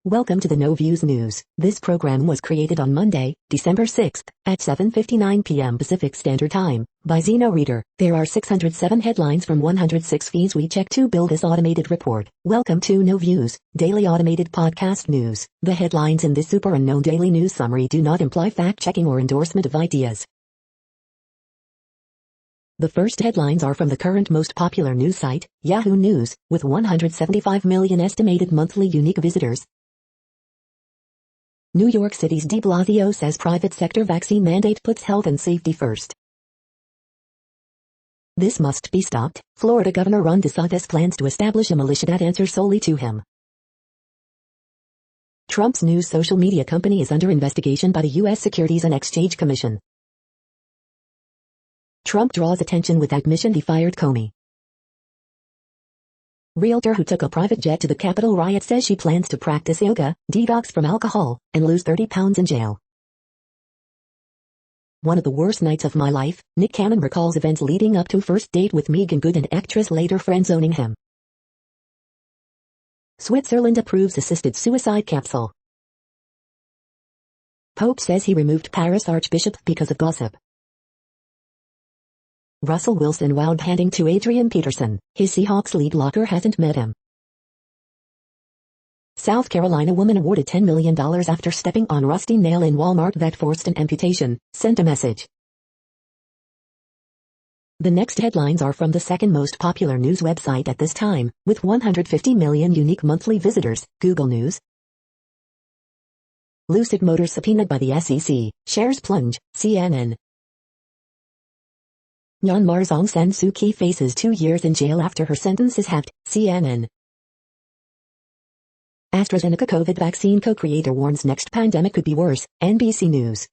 Welcome to the No Views News. This program was created on Monday, December 6th, at 7:59 p.m. Pacific Standard Time, by Zeno Reader. There are 607 headlines from 106 feeds we check to build this automated report. Welcome to No Views, daily automated podcast news. The headlines in this super unknown daily news summary do not imply fact-checking or endorsement of ideas. The first headlines are from the current most popular news site, Yahoo News, with 175 million estimated monthly unique visitors. New York City's de Blasio says private sector vaccine mandate puts health and safety first. This must be stopped. Florida Governor Ron DeSantis plans to establish a militia that answers solely to him. Trump's new social media company is under investigation by the U.S. Securities and Exchange Commission. Trump draws attention with admission he fired Comey. Realtor who took a private jet to the Capitol riot says she plans to practice yoga, detox from alcohol, and lose 30 pounds in jail. One of the worst nights of my life, Nick Cannon recalls events leading up to first date with Meagan Good and actress later friend-zoning him. Switzerland approves assisted suicide capsule. Pope says he removed Paris Archbishop because of gossip. Russell Wilson wowed handing to Adrian Peterson. His Seahawks lead blocker hasn't met him. South Carolina woman awarded $10 million after stepping on rusty nail in Walmart that forced an amputation, sent a message. The next headlines are from the second most popular news website at this time, with 150 million unique monthly visitors, Google News. Lucid Motors subpoenaed by the SEC, shares plunge, CNN. Myanmar's Aung San Suu Kyi faces 2 years in jail after her sentence is halved, CNN. AstraZeneca COVID vaccine co-creator warns next pandemic could be worse, NBC News.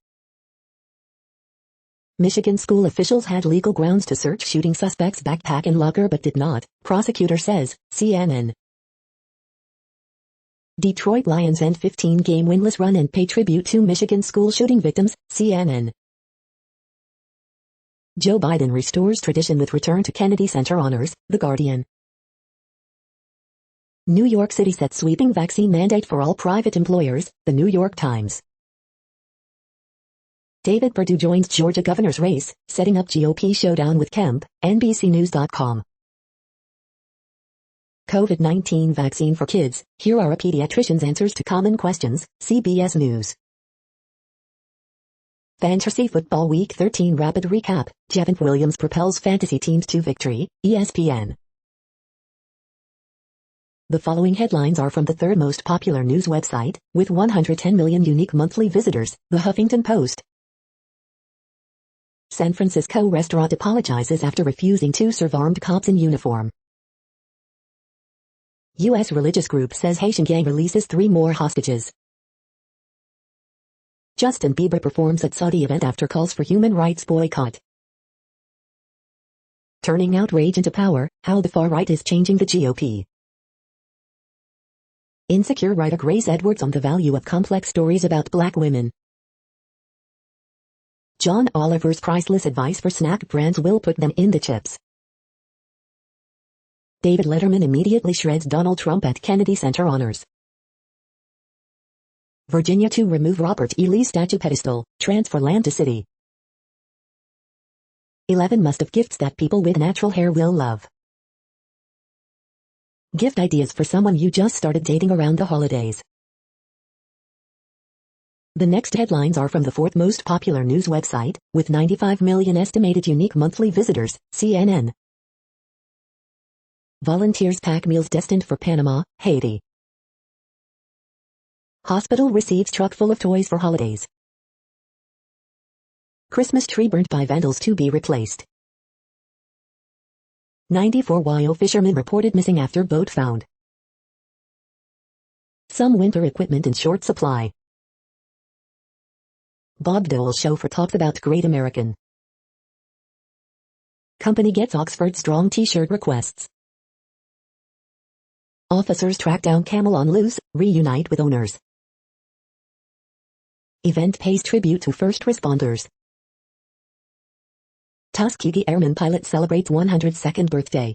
Michigan school officials had legal grounds to search shooting suspect's backpack and locker but did not, prosecutor says, CNN. Detroit Lions end 15-game winless run and pay tribute to Michigan school shooting victims, CNN. Joe Biden restores tradition with return to Kennedy Center honors, The Guardian. New York City sets sweeping vaccine mandate for all private employers, The New York Times. David Perdue joins Georgia governor's race, setting up GOP showdown with Kemp, NBCnews.com. COVID-19 vaccine for kids, here are a pediatrician's answers to common questions, CBS News. Fantasy Football Week 13 Rapid Recap, Javonte Williams propels fantasy teams to victory, ESPN. The following headlines are from the third most popular news website, with 110 million unique monthly visitors, The Huffington Post. San Francisco restaurant apologizes after refusing to serve armed cops in uniform. U.S. religious group says Haitian gang releases 3 more hostages. Justin Bieber performs at Saudi event after calls for human rights boycott. Turning outrage into power, how the far right is changing the GOP. Insecure writer Grace Edwards on the value of complex stories about black women. John Oliver's priceless advice for snack brands will put them in the chips. David Letterman immediately shreds Donald Trump at Kennedy Center honors. Virginia to remove Robert E. Lee statue pedestal, transfer land to city. 11 must-have gifts that people with natural hair will love. Gift ideas for someone you just started dating around the holidays. The next headlines are from the fourth most popular news website, with 95 million estimated unique monthly visitors, CNN. Volunteers pack meals destined for Panama, Haiti. Hospital receives truck full of toys for holidays. Christmas tree burnt by vandals to be replaced. 94 Wayo fishermen reported missing after boat found. Some winter equipment in short supply. Bob Dole chauffeur talks about Great American. Company gets Oxford Strong t-shirt requests. Officers track down camel on loose, reunite with owners. Event pays tribute to first responders. Tuskegee Airman pilot celebrates 102nd birthday.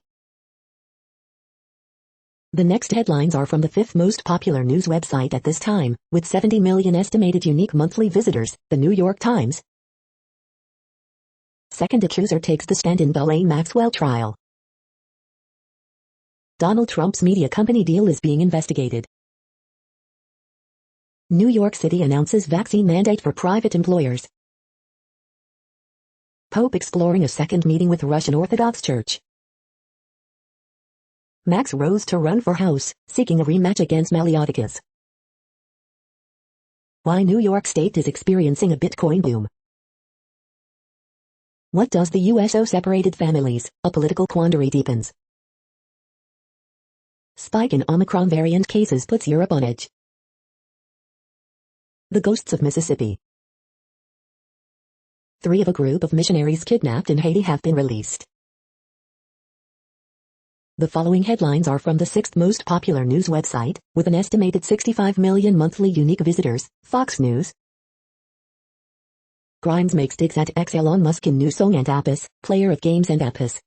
The next headlines are from the fifth most popular news website at this time, with 70 million estimated unique monthly visitors, The New York Times. Second accuser takes the stand in Ghislaine Maxwell trial. Donald Trump's media company deal is being investigated. New York City announces vaccine mandate for private employers. Pope exploring a second meeting with Russian Orthodox Church. Max rose to run for House, seeking a rematch against Malyadakis. Why New York State is experiencing a Bitcoin boom. What does the US owe separated families? A political quandary deepens. Spike in Omicron variant cases puts Europe on edge. The ghosts of Mississippi. 3 of a group of missionaries kidnapped in Haiti have been released. The following headlines are from the 6th most popular news website, with an estimated 65 million monthly unique visitors, Fox News. Grimes makes digs at ex-Elon Musk in new song and Apis, player of games and Apis.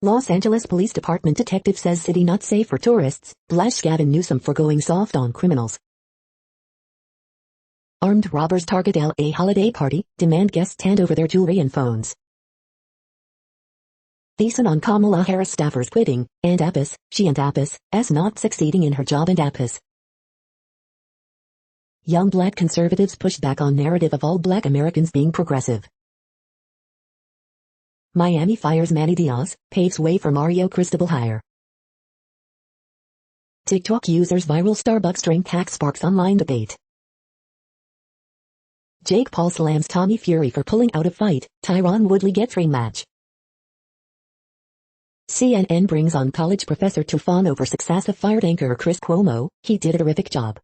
Los Angeles Police Department detective says city not safe for tourists, blasts Gavin Newsom for going soft on criminals. Armed robbers target LA holiday party, demand guests hand over their jewelry and phones. Thiessen on Kamala Harris staffers quitting, and Apis, she and Apis, not succeeding in her job and Apis. Young black conservatives push back on narrative of all black Americans being progressive. Miami fires Manny Diaz, paves way for Mario Cristobal hire. TikTok users viral Starbucks drink hack sparks online debate. Jake Paul slams Tommy Fury for pulling out of fight, Tyron Woodley gets rematch. CNN brings on college professor to fawn over success of fired anchor Chris Cuomo, he did a terrific job.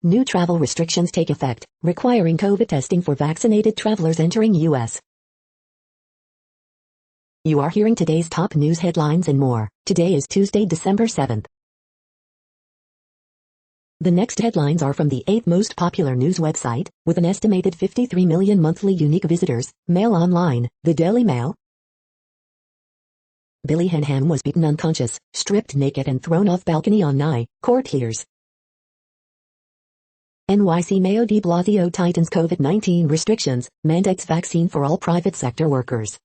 New travel restrictions take effect, requiring COVID testing for vaccinated travelers entering U.S. You are hearing today's top news headlines and more. Today is Tuesday, December 7th. The next headlines are from the 8th most popular news website, with an estimated 53 million monthly unique visitors, Mail Online, The Daily Mail. Billy Henham was beaten unconscious, stripped naked and thrown off balcony on Nye, court hears. NYC Mayor de Blasio tightens COVID-19 restrictions, mandates vaccine for all private sector workers.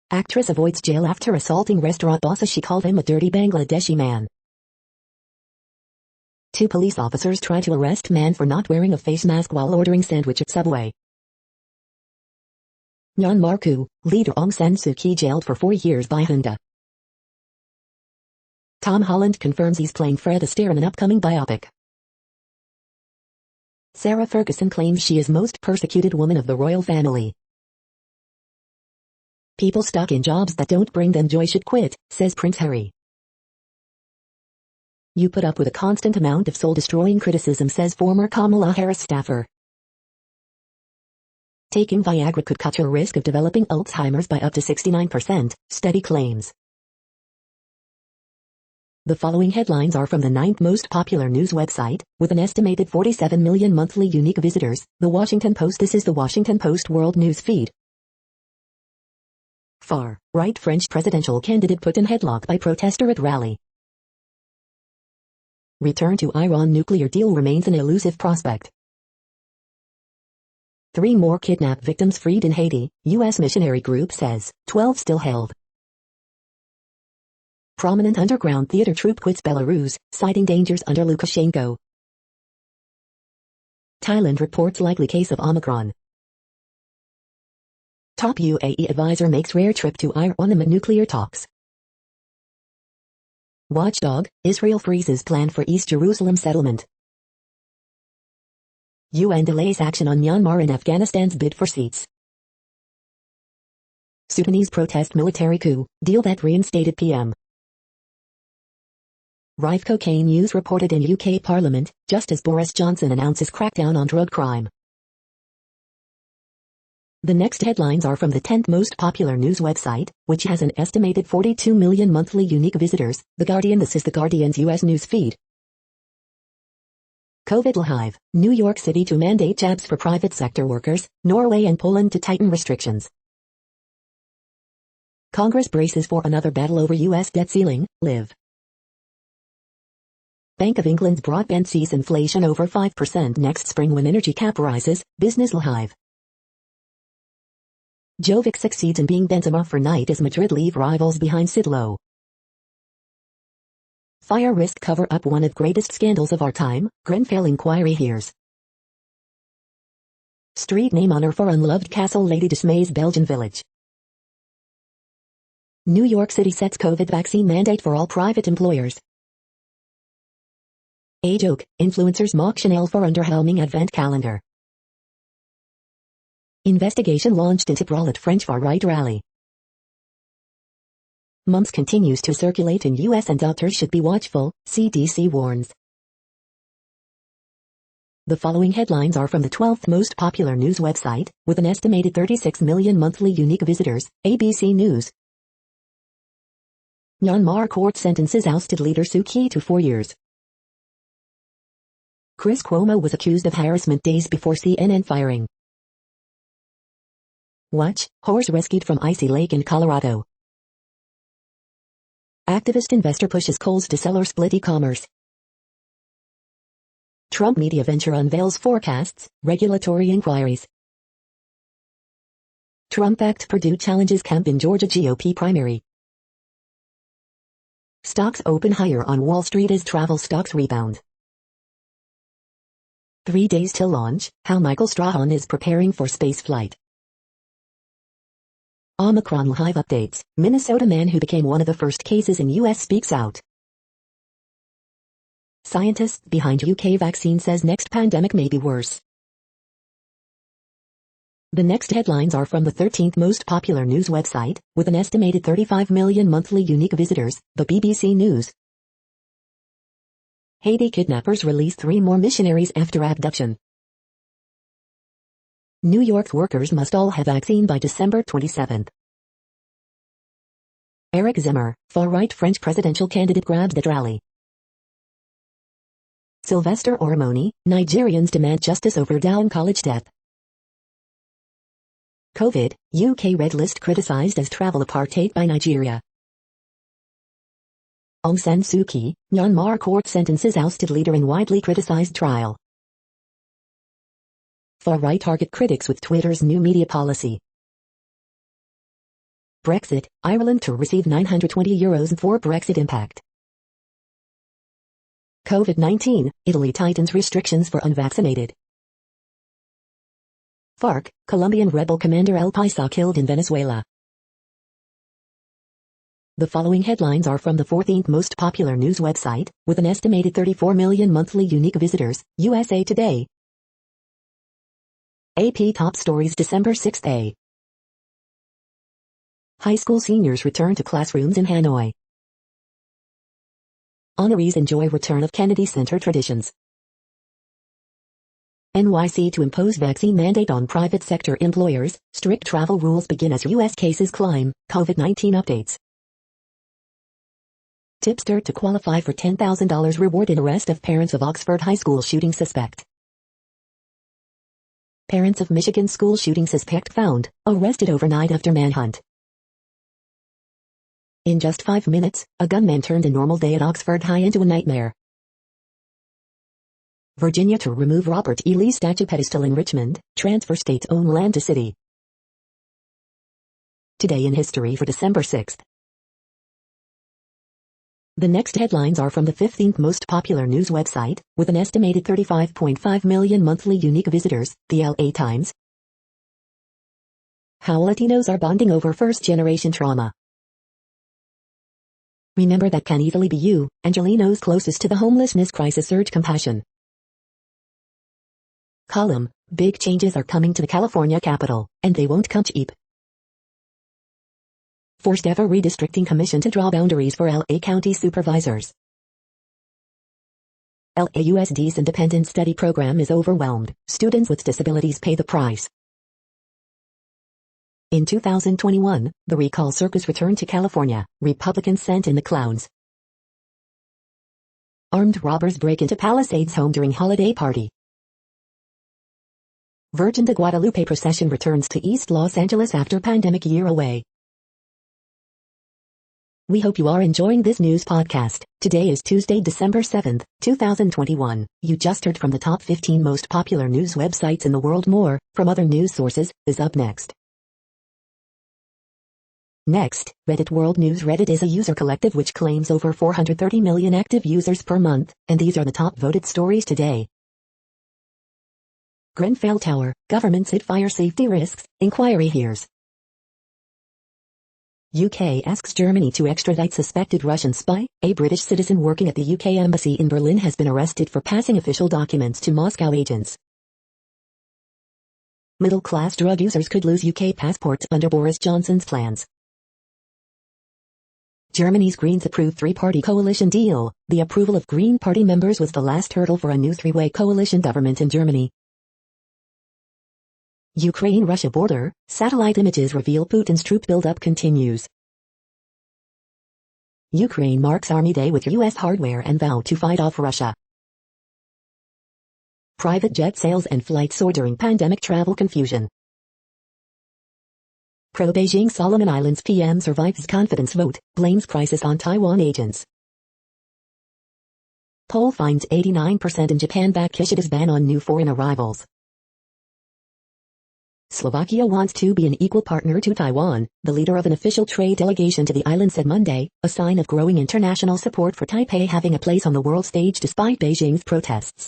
Actress avoids jail after assaulting restaurant boss as she called him a dirty Bangladeshi man. 2 police officers try to arrest man for not wearing a face mask while ordering sandwich at Subway. Myanmar coup, leader Aung San Suu Kyi jailed for 4 years by junta. Tom Holland confirms he's playing Fred Astaire in an upcoming biopic. Sarah Ferguson claims she is most persecuted woman of the royal family. People stuck in jobs that don't bring them joy should quit, says Prince Harry. You put up with a constant amount of soul-destroying criticism, says former Kamala Harris staffer. Taking Viagra could cut your risk of developing Alzheimer's by up to 69%, study claims. The following headlines are from the 9th most popular news website, with an estimated 47 million monthly unique visitors, The Washington Post. This is The Washington Post World News Feed. Far-right French presidential candidate put in headlock by protester at rally. Return to Iran nuclear deal remains an elusive prospect. 3 more kidnapped victims freed in Haiti, U.S. missionary group says, 12 still held. Prominent underground theater troupe quits Belarus, citing dangers under Lukashenko. Thailand reports likely case of Omicron. Top UAE advisor makes rare trip to Iran amid nuclear talks. Watchdog, Israel freezes plan for East Jerusalem settlement. UN delays action on Myanmar and Afghanistan's bid for seats. Sudanese protest military coup, deal that reinstated PM. Rife cocaine use reported in UK Parliament, just as Boris Johnson announces crackdown on drug crime. The next headlines are from the 10th most popular news website, which has an estimated 42 million monthly unique visitors, The Guardian. This is The Guardian's US news feed. COVID live, New York City to mandate jabs for private sector workers, Norway and Poland to tighten restrictions. Congress braces for another battle over U.S. debt ceiling, Live. Bank of England's broadband sees inflation over 5% next spring when energy cap rises, Business Live. Jovic succeeds in being Benzema for night as Madrid leave rivals behind Sidlow. Fire risk cover-up one of greatest scandals of our time, Grenfell inquiry hears. Street name honor for unloved castle lady dismays Belgian village. New York City sets COVID vaccine mandate for all private employers. A joke, influencers mock Chanel for underwhelming advent calendar. Investigation launched into brawl at French far-right rally. Mumps continues to circulate in US and doctors should be watchful, CDC warns. The following headlines are from the 12th most popular news website, with an estimated 36 million monthly unique visitors, ABC News. Myanmar court sentences ousted leader Suu Kyi to 4 years. Chris Cuomo was accused of harassment days before CNN firing. Watch, horse rescued from icy lake in Colorado. Activist investor pushes Kohl's to seller split e-commerce. Trump media venture unveils forecasts, regulatory inquiries. Trump-backed Purdue challenges Kemp in Georgia GOP primary. Stocks open higher on Wall Street as travel stocks rebound. 3 days till launch, how Michael Strahan is preparing for spaceflight. Omicron live updates, Minnesota man who became one of the first cases in U.S. speaks out. Scientist behind UK vaccine says next pandemic may be worse. The next headlines are from the 13th most popular news website, with an estimated 35 million monthly unique visitors, the BBC News. Haiti kidnappers release 3 more missionaries after abduction. New York workers must all have vaccine by December 27. Eric Zemmour, far-right French presidential candidate grabbed at rally. Sylvester Oromoni, Nigerians demand justice over Down College death. COVID, UK red list criticized as travel apartheid by Nigeria. Aung San Suu Kyi, Myanmar court sentences ousted leader in widely criticized trial. Far-right target critics with Twitter's new media policy. Brexit, Ireland to receive €920 for Brexit impact. COVID-19, Italy tightens restrictions for unvaccinated. FARC, Colombian rebel commander El Paisa killed in Venezuela. The following headlines are from the 14th most popular news website, with an estimated 34 million monthly unique visitors, USA Today. AP Top Stories December 6. High school seniors return to classrooms in Hanoi. Honorees enjoy return of Kennedy Center traditions. NYC to impose vaccine mandate on private sector employers, strict travel rules begin as U.S. cases climb, COVID-19 updates. Tipster to qualify for $10,000 reward in arrest of parents of Oxford High School shooting suspect. Parents of Michigan school shooting suspect found, arrested overnight after manhunt. In just 5 minutes, a gunman turned a normal day at Oxford High into a nightmare. Virginia to remove Robert E. Lee statue pedestal in Richmond, transfer state's own land to city. Today in history for December 6. The next headlines are from the 15th most popular news website, with an estimated 35.5 million monthly unique visitors, the LA Times. How Latinos are bonding over first-generation trauma. Remember that can easily be you, Angelenos closest to the homelessness crisis urge compassion. Column, big changes are coming to the California capital, and they won't come cheap. Forced ever redistricting commission to draw boundaries for LA County supervisors. LAUSD's independent study program is overwhelmed. Students with disabilities pay the price. In 2021, the recall circus returned to California. Republicans sent in the clowns. Armed robbers break into Palisades home during holiday party. Virgin de Guadalupe procession returns to East Los Angeles after pandemic year away. We hope you are enjoying this news podcast. Today is Tuesday, December 7th, 2021. You just heard from the top 15 most popular news websites in the world. More from other news sources is up next. Next, Reddit World News. Reddit is a user collective which claims over 430 million active users per month, and these are the top voted stories today. Grenfell Tower, government said fire safety risks, inquiry hears. UK asks Germany to extradite suspected Russian spy. A British citizen working at the UK embassy in Berlin has been arrested for passing official documents to Moscow agents. Middle-class drug users could lose UK passports under Boris Johnson's plans. Germany's Greens approved three-party coalition deal. The approval of Green Party members was the last hurdle for a new three-way coalition government in Germany. Ukraine-Russia border, satellite images reveal Putin's troop buildup continues. Ukraine marks Army Day with US hardware and vow to fight off Russia. Private jet sales and flights soar during pandemic travel confusion. Pro-Beijing Solomon Islands PM survives confidence vote, blames crisis on Taiwan agents. Poll finds 89% in Japan back Kishida's ban on new foreign arrivals. Slovakia wants to be an equal partner to Taiwan, the leader of an official trade delegation to the island said Monday, a sign of growing international support for Taipei having a place on the world stage despite Beijing's protests.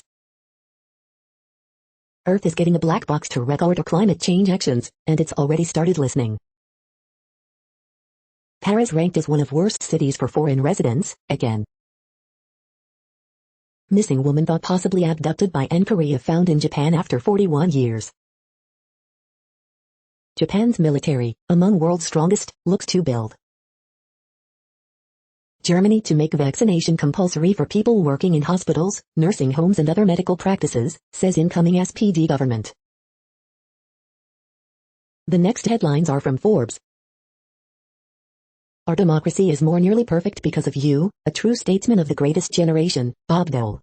Earth is getting a black box to record our climate change actions, and it's already started listening. Paris ranked as one of worst cities for foreign residents, again. Missing woman thought possibly abducted by Korea found in Japan after 41 years. Japan's military, among world's strongest, looks to build. Germany to make vaccination compulsory for people working in hospitals, nursing homes and other medical practices, says incoming SPD government. The next headlines are from Forbes. Our democracy is more nearly perfect because of you, a true statesman of the greatest generation, Bob Dole.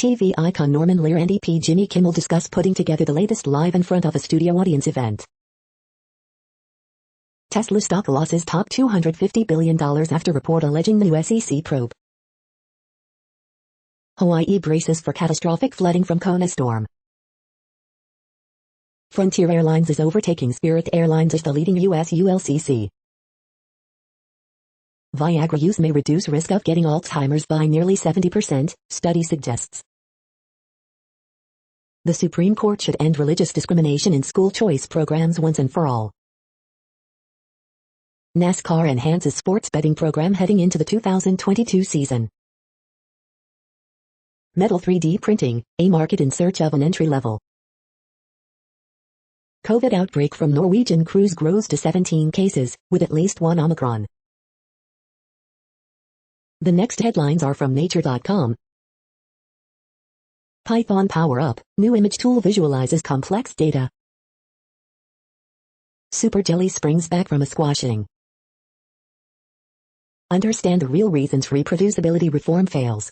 TV icon Norman Lear and EP Jimmy Kimmel discuss putting together the latest live in front of a studio audience event. Tesla stock losses top $250 billion after report alleging the new SEC probe. Hawaii braces for catastrophic flooding from Kona storm. Frontier Airlines is overtaking Spirit Airlines as the leading U.S. ULCC. Viagra use may reduce risk of getting Alzheimer's by nearly 70%, study suggests. The Supreme Court should end religious discrimination in school choice programs once and for all. NASCAR enhances sports betting program heading into the 2022 season. Metal 3D printing, a market in search of an entry level. COVID outbreak from Norwegian cruise grows to 17 cases, with at least one Omicron. The next headlines are from Nature.com. Python Power Up, new image tool visualizes complex data. Super Jelly springs back from a squashing. Understand the real reasons reproducibility reform fails.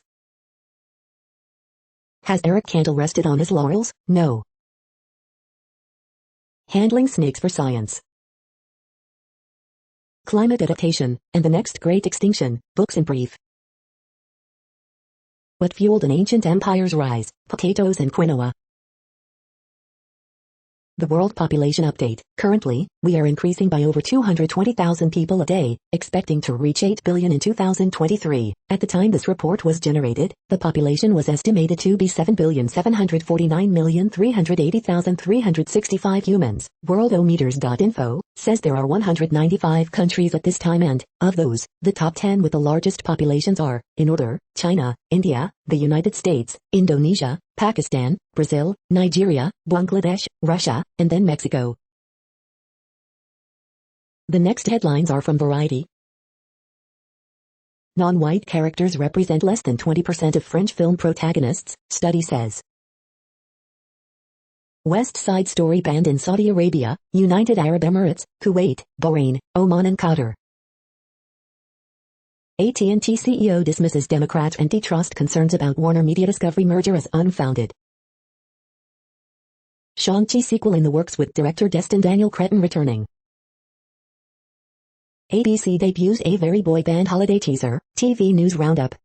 Has Eric Kandel rested on his laurels? No. Handling snakes for science. Climate adaptation, and the next great extinction, books in brief. What fueled an ancient empire's rise? Potatoes and quinoa. The World Population Update. Currently, we are increasing by over 220,000 people a day, expecting to reach 8 billion in 2023. At the time this report was generated, the population was estimated to be 7,749,380,365 humans. Worldometers.info says there are 195 countries at this time and, of those, the top 10 with the largest populations are, in order, China, India, the United States, Indonesia, Pakistan, Brazil, Nigeria, Bangladesh, Russia, and then Mexico. The next headlines are from Variety. Non-white characters represent less than 20% of French film protagonists, study says. West Side Story banned in Saudi Arabia, United Arab Emirates, Kuwait, Bahrain, Oman and Qatar. AT&T CEO dismisses Democrats' antitrust concerns about Warner Media Discovery merger as unfounded. Shang-Chi sequel in the works with director Destin Daniel Cretton returning. ABC debuts a very boy band holiday teaser, TV News Roundup.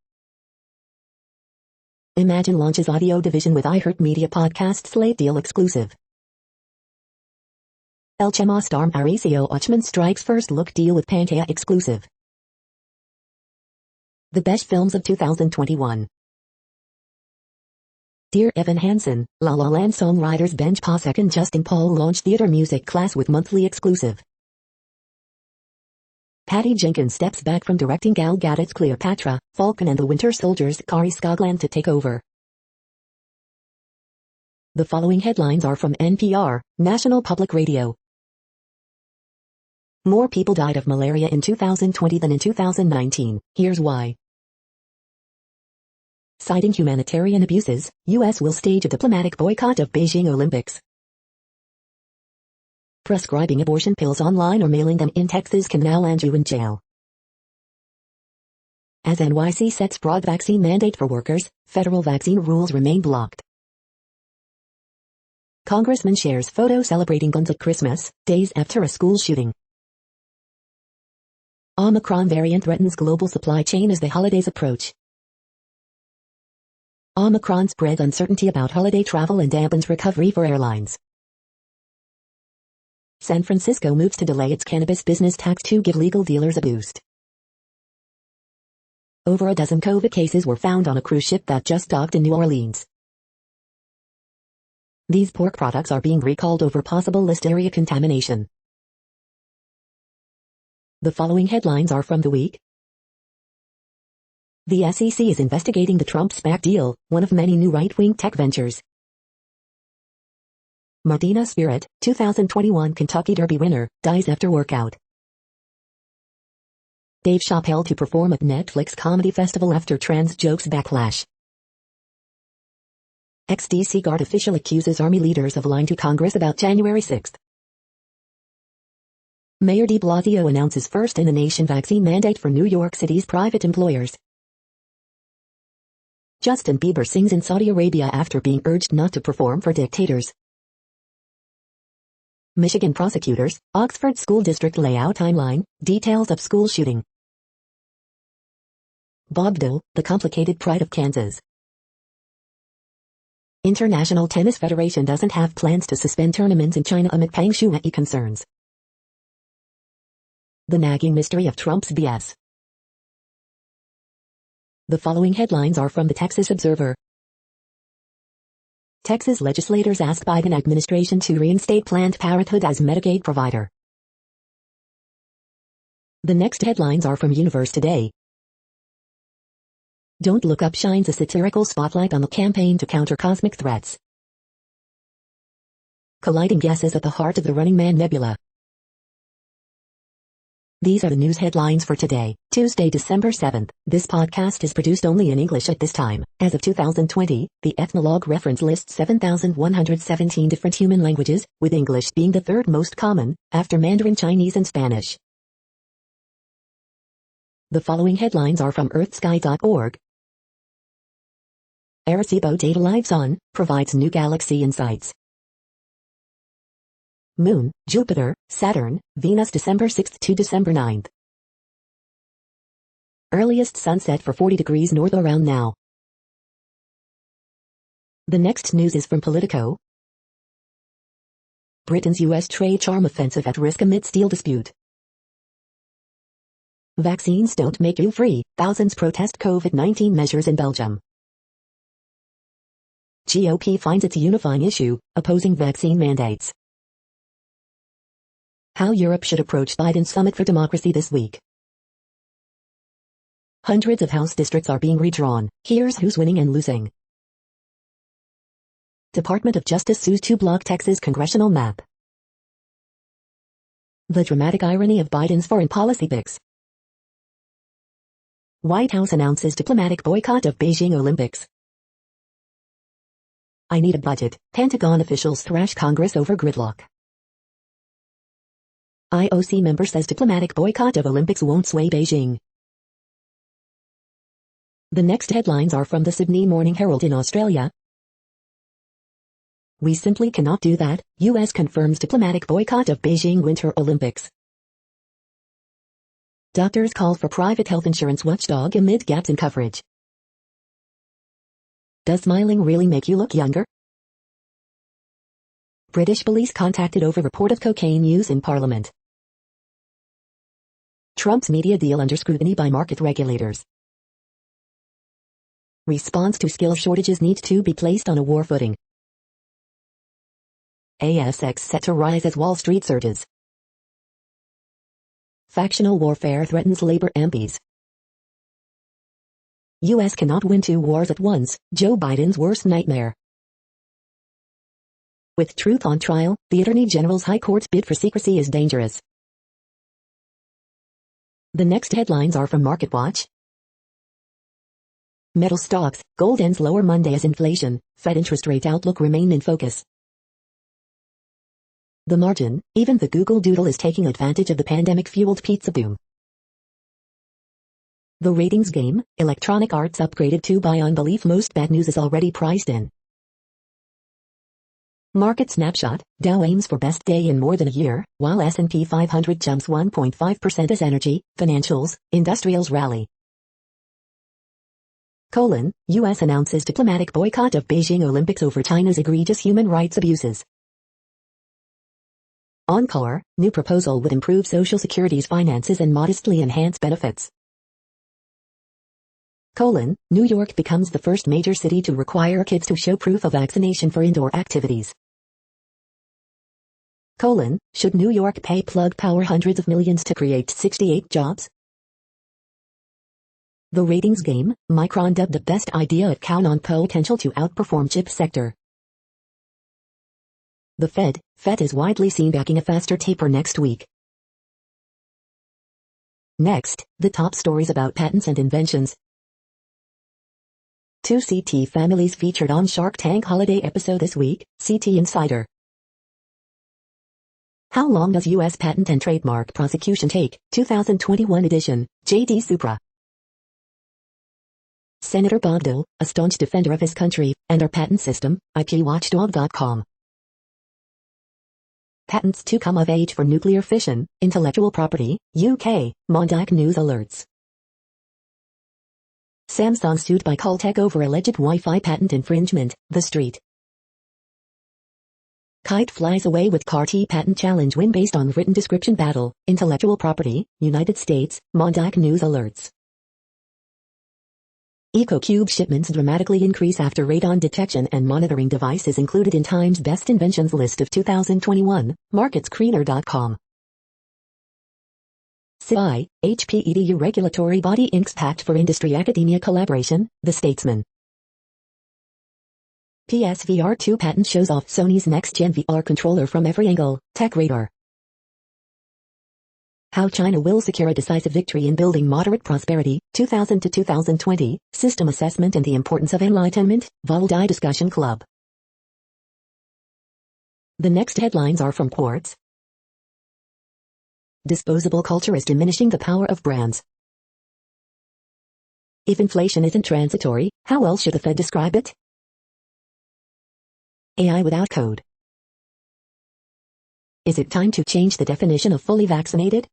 Imagine launches audio division with iHeartMedia podcast slate deal exclusive. El Chemo star Mauricio Ochman strikes first look deal with Pantaya exclusive. The best films of 2021. Dear Evan Hansen, La La Land songwriters Benj Pasek and Justin Paul launch theater music class with monthly exclusive. Patty Jenkins steps back from directing Gal Gadot's Cleopatra, Falcon and the Winter Soldier's Kari Skogland to take over. The following headlines are from NPR, National Public Radio. More people died of malaria in 2020 than in 2019, here's why. Citing humanitarian abuses, U.S. will stage a diplomatic boycott of Beijing Olympics. Prescribing abortion pills online or mailing them in Texas can now land you in jail. As NYC sets broad vaccine mandate for workers, federal vaccine rules remain blocked. Congressman shares photo celebrating guns at Christmas, days after a school shooting. Omicron variant threatens global supply chain as the holidays approach. Omicron spreads uncertainty about holiday travel and dampens recovery for airlines. San Francisco moves to delay its cannabis business tax to give legal dealers a boost. Over a dozen COVID cases were found on a cruise ship that just docked in New Orleans. These pork products are being recalled over possible Listeria contamination. The following headlines are from The Week. The SEC is investigating the Trump SPAC deal, one of many new right-wing tech ventures. Martina Spirit, 2021 Kentucky Derby winner, dies after workout. Dave Chappelle to perform at Netflix Comedy Festival after trans jokes backlash. Ex-DC Guard official accuses Army leaders of lying to Congress about January 6. Mayor de Blasio announces first-in-the-nation vaccine mandate for New York City's private employers. Justin Bieber sings in Saudi Arabia after being urged not to perform for dictators. Michigan prosecutors, Oxford School District layout timeline, details of school shooting. Bob Dole, the complicated pride of Kansas. International Tennis Federation doesn't have plans to suspend tournaments in China amid Peng Shuai concerns. The nagging mystery of Trump's BS. The following headlines are from the Texas Observer. Texas legislators ask Biden administration to reinstate Planned Parenthood as Medicaid provider. The next headlines are from Universe Today. Don't Look Up shines a satirical spotlight on the campaign to counter cosmic threats. Colliding gases at the heart of the Running Man Nebula. These are the news headlines for today, Tuesday, December 7th. This podcast is produced only in English at this time. As of 2020, the Ethnologue reference lists 7,117 different human languages, with English being the third most common, after Mandarin Chinese and Spanish. The following headlines are from earthsky.org. Arecibo Data Live Sun provides new galaxy insights. Moon, Jupiter, Saturn, Venus December 6 to December 9. Earliest sunset for 40 degrees north around now. The next news is from Politico. Britain's U.S. trade charm offensive at risk amid steel dispute. Vaccines don't make you free, thousands protest COVID-19 measures in Belgium. GOP finds its unifying issue, opposing vaccine mandates. How Europe should approach Biden's Summit for Democracy this week. Hundreds of House districts are being redrawn. Here's who's winning and losing. Department of Justice sues to block Texas congressional map. The dramatic irony of Biden's foreign policy picks. White House announces diplomatic boycott of Beijing Olympics. I need a budget. Pentagon officials thrash Congress over gridlock. IOC member says diplomatic boycott of Olympics won't sway Beijing. The next headlines are from the Sydney Morning Herald in Australia. We simply cannot do that, US confirms diplomatic boycott of Beijing Winter Olympics. Doctors call for private health insurance watchdog amid gaps in coverage. Does smiling really make you look younger? British police contacted over report of cocaine use in Parliament. Trump's media deal under scrutiny by market regulators. Response to skill shortages needs to be placed on a war footing. ASX set to rise as Wall Street surges. Factional warfare threatens Labour MPs. U.S. cannot win 2 wars at once, Joe Biden's worst nightmare. With truth on trial, the Attorney General's High Court's bid for secrecy is dangerous. The next headlines are from MarketWatch. Metal stocks, gold ends lower Monday as inflation, Fed interest rate outlook remain in focus. The margin, even the Google Doodle is taking advantage of the pandemic-fueled pizza boom. The ratings game, Electronic Arts upgraded to buy on belief most bad news is already priced in. Market snapshot, Dow aims for best day in more than a year, while S&P 500 jumps 1.5% as energy, financials, industrials rally. U.S. announces diplomatic boycott of Beijing Olympics over China's egregious human rights abuses. Encore, new proposal would improve Social Security's finances and modestly enhance benefits. New York becomes the first major city to require kids to show proof of vaccination for indoor activities. Should New York pay Plug Power hundreds of millions to create 68 jobs? The ratings game, Micron dubbed the best idea at count on potential to outperform chip sector. The Fed is widely seen backing a faster taper next week. Next, the top stories about patents and inventions. 2 CT families featured on Shark Tank holiday episode this week, CT Insider. How long does U.S. patent and trademark prosecution take? 2021 edition, J.D. Supra. Senator Bob Dole, a staunch defender of his country and our patent system, IPWatchdog.com. Patents to come of age for nuclear fission, intellectual property, UK, Mondac News alerts. Samsung sued by Caltech over alleged Wi-Fi patent infringement, The Street. Kite flies away with CAR-T patent challenge win based on written description battle, intellectual property, United States, Mondac News alerts. EcoCube shipments dramatically increase after radon detection and monitoring device is included in Time's Best Inventions list of 2021, MarketScreener.com. CI, HP EDU regulatory body inks pact for industry academia collaboration, The Statesman. PSVR 2 patent shows off Sony's next-gen VR controller from every angle, TechRadar. How China will secure a decisive victory in building moderate prosperity, 2000 to 2020, system assessment and the importance of enlightenment, Valdi Discussion Club. The next headlines are from Quartz. Disposable culture is diminishing the power of brands. If inflation isn't transitory, how else should the Fed describe it? AI without code. Is it time to change the definition of fully vaccinated?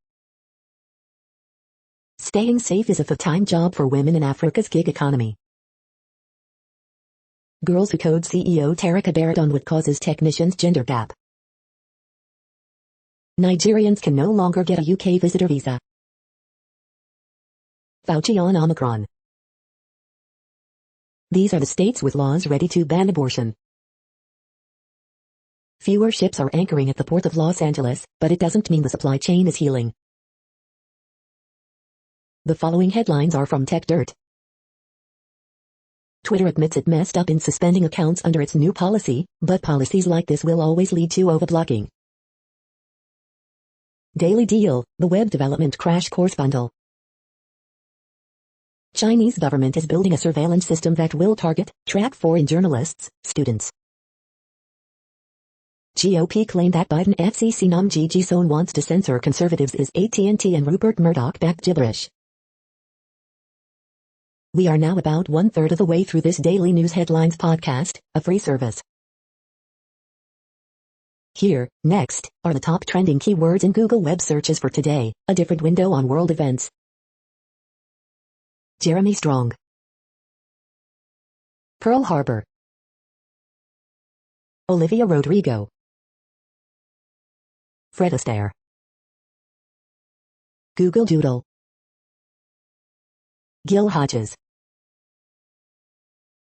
Staying safe is a full-time job for women in Africa's gig economy. Girls Who Code CEO Tarek Barrett on what causes technicians gender gap. Nigerians can no longer get a UK visitor visa. Fauci on Omicron. These are the states with laws ready to ban abortion. Fewer ships are anchoring at the port of Los Angeles, but it doesn't mean the supply chain is healing. The following headlines are from TechDirt. Twitter admits it messed up in suspending accounts under its new policy, but policies like this will always lead to overblocking. Daily Deal, the web development crash course bundle. Chinese government is building a surveillance system that will target, track foreign journalists, students. GOP claim that Biden FCC nom Gigi Sohn wants to censor conservatives is AT&T and Rupert Murdoch backed gibberish. We are now about 1/3 of the way through this daily news headlines podcast, a free service. Here, next, are the top trending keywords in Google web searches for today, a different window on world events. Jeremy Strong. Pearl Harbor. Olivia Rodrigo. Fred Astaire. Google Doodle. Gil Hodges.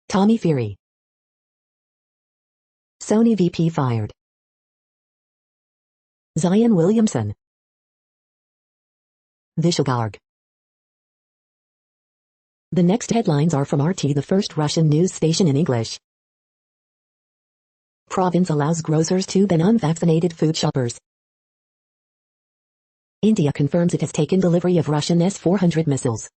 Tommy Fury. Sony VP fired. Zion Williamson. Vishal Garg. The next headlines are from RT, the first Russian news station in English. Province allows grocers to ban unvaccinated food shoppers. India confirms it has taken delivery of Russian S-400 missiles.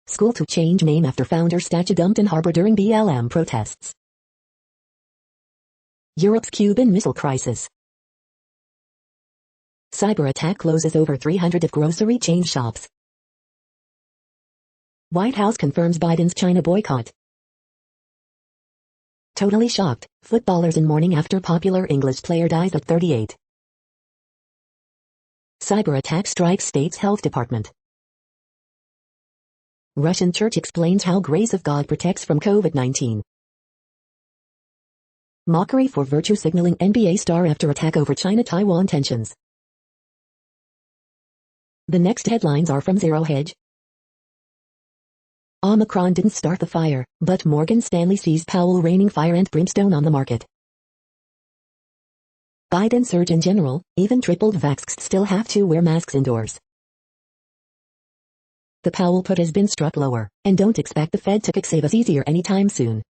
School to change name after founder statue dumped in harbor during BLM protests. Europe's Cuban Missile Crisis. Cyber attack closes over 300 of grocery chain shops. White House confirms Biden's China boycott. Totally shocked, footballers in mourning after popular English player dies at 38. Cyber attack strikes state's health department. Russian church explains how grace of God protects from COVID-19. Mockery for virtue signaling NBA star after attack over China-Taiwan tensions. The next headlines are from Zero Hedge. Omicron didn't start the fire, but Morgan Stanley sees Powell raining fire and brimstone on the market. Biden Surgeon General, even tripled vaxxed still have to wear masks indoors. The Powell put has been struck lower, and don't expect the Fed to kick save us easier anytime soon.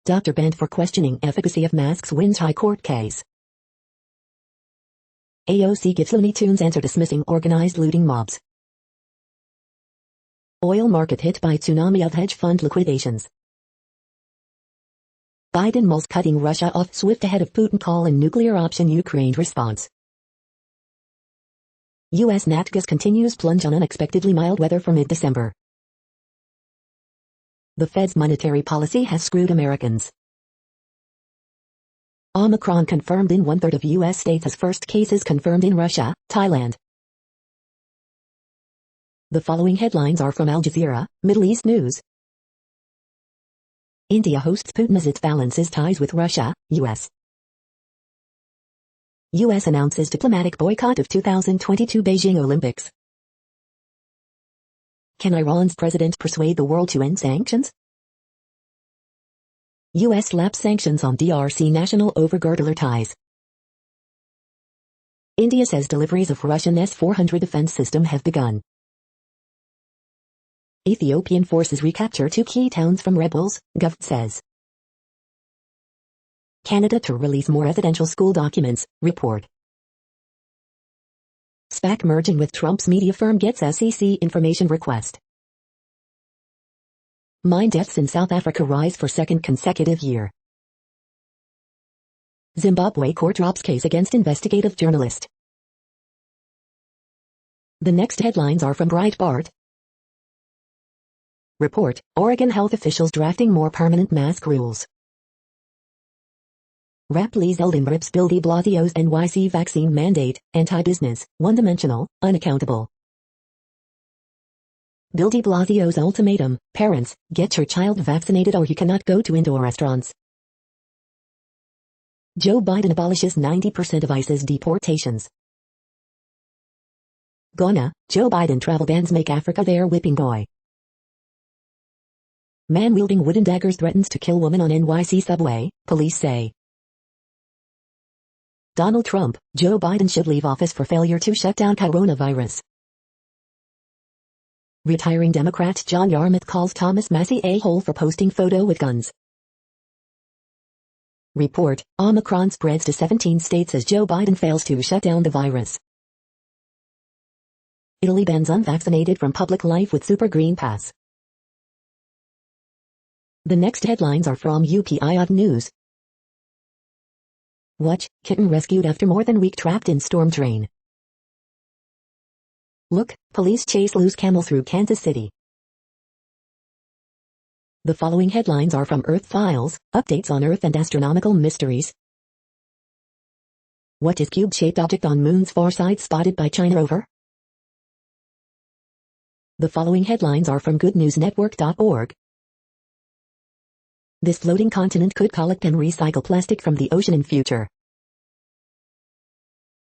Doctor banned for questioning efficacy of masks wins High Court case. AOC gives Looney Tunes answer dismissing organized looting mobs. Oil market hit by tsunami of hedge fund liquidations. Biden mulls cutting Russia off SWIFT ahead of Putin call and nuclear option Ukraine response. U.S. nat gas continues plunge on unexpectedly mild weather for mid-December. The Fed's monetary policy has screwed Americans. Omicron confirmed in one-third of U.S. states as first cases confirmed in Russia, Thailand. The following headlines are from Al Jazeera, Middle East News. India hosts Putin as it balances ties with Russia, U.S. U.S. announces diplomatic boycott of 2022 Beijing Olympics. Can Iran's president persuade the world to end sanctions? U.S. slaps sanctions on DRC national over girdler ties. India says deliveries of Russian S-400 defense system have begun. Ethiopian forces recapture 2 key towns from rebels, Gov says. Canada to release more residential school documents, report. SPAC merging with Trump's media firm gets SEC information request. Mine deaths in South Africa rise for second consecutive year. Zimbabwe court drops case against investigative journalist. The next headlines are from Breitbart. Report, Oregon health officials drafting more permanent mask rules. Rep. Lee Zeldin rips Bill de Blasio's NYC vaccine mandate, anti-business, one-dimensional, unaccountable. Bill de Blasio's ultimatum, parents, get your child vaccinated or you cannot go to indoor restaurants. Joe Biden abolishes 90% of ICE's deportations. Ghana, Joe Biden travel bans make Africa their whipping boy. Man wielding wooden daggers threatens to kill woman on NYC subway, police say. Donald Trump, Joe Biden should leave office for failure to shut down coronavirus. Retiring Democrat John Yarmuth calls Thomas Massie a-hole for posting photo with guns. Report, Omicron spreads to 17 states as Joe Biden fails to shut down the virus. Italy bans unvaccinated from public life with Super Green Pass. The next headlines are from UPI News. Watch, kitten rescued after more than week trapped in storm drain. Look, police chase loose camel through Kansas City. The following headlines are from Earth Files, updates on Earth and astronomical mysteries. What is cube-shaped object on Moon's far side spotted by China rover? The following headlines are from goodnewsnetwork.org. This floating continent could collect and recycle plastic from the ocean in future.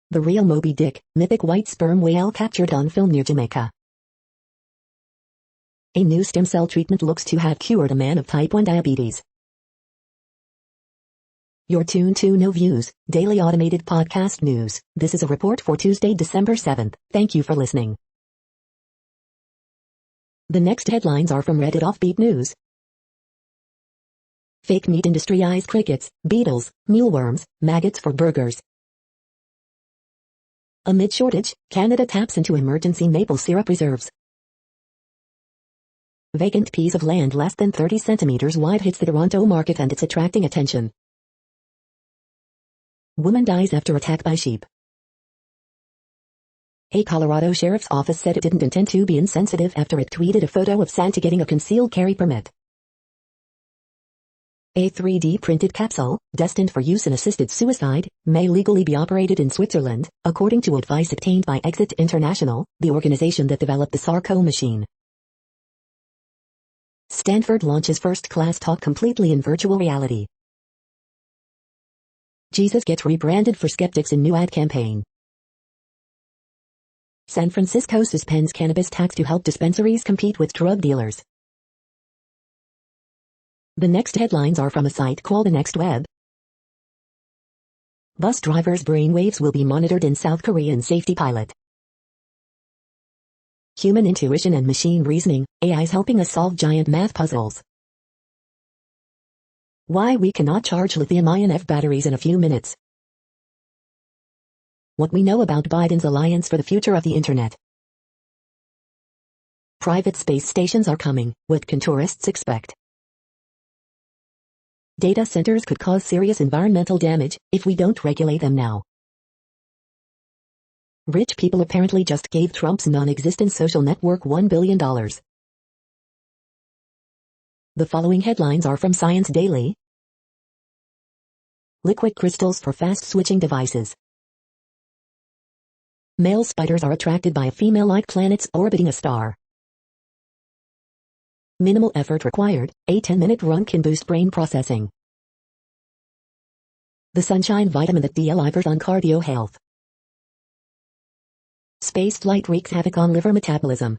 The real Moby Dick, mythic white sperm whale captured on film near Jamaica. A new stem cell treatment looks to have cured a man of type 1 diabetes. You're tuned to No Views, daily automated podcast news. This is a report for Tuesday, December 7th. Thank you for listening. The next headlines are from Reddit Offbeat News. Fake meat industry eyes crickets, beetles, mealworms, maggots for burgers. Amid shortage, Canada taps into emergency maple syrup reserves. Vacant piece of land less than 30 centimeters wide hits the Toronto market and it's attracting attention. Woman dies after attack by sheep. A Colorado sheriff's office said it didn't intend to be insensitive after it tweeted a photo of Santa getting a concealed carry permit. A 3D printed capsule, destined for use in assisted suicide, may legally be operated in Switzerland, according to advice obtained by Exit International, the organization that developed the Sarco machine. Stanford launches first-class talk completely in virtual reality. Jesus gets rebranded for skeptics in new ad campaign. San Francisco suspends cannabis tax to help dispensaries compete with drug dealers. The next headlines are from a site called The Next Web. Bus drivers' brainwaves will be monitored in South Korean safety pilot. Human intuition and machine reasoning, AI's helping us solve giant math puzzles. Why we cannot charge lithium-ion F batteries in a few minutes. What we know about Biden's alliance for the future of the internet. Private space stations are coming, what can tourists expect? Data centers could cause serious environmental damage if we don't regulate them now. Rich people apparently just gave Trump's non-existent social network $1 billion. The following headlines are from Science Daily. Liquid crystals for fast-switching devices. Male spiders are attracted by a female-like planets orbiting a star. Minimal effort required, a 10-minute run can boost brain processing. The sunshine vitamin that delivers on cardio health. Spaceflight wreaks havoc on liver metabolism.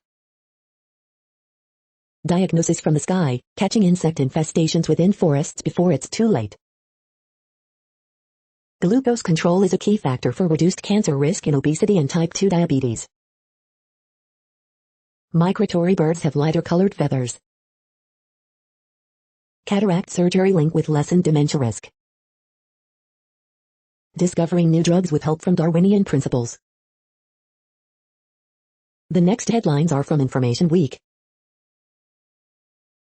Diagnosis from the sky, catching insect infestations within forests before it's too late. Glucose control is a key factor for reduced cancer risk in obesity and type 2 diabetes. Migratory birds have lighter colored feathers. Cataract surgery linked with lessened dementia risk. Discovering new drugs with help from Darwinian principles. The next headlines are from Information Week.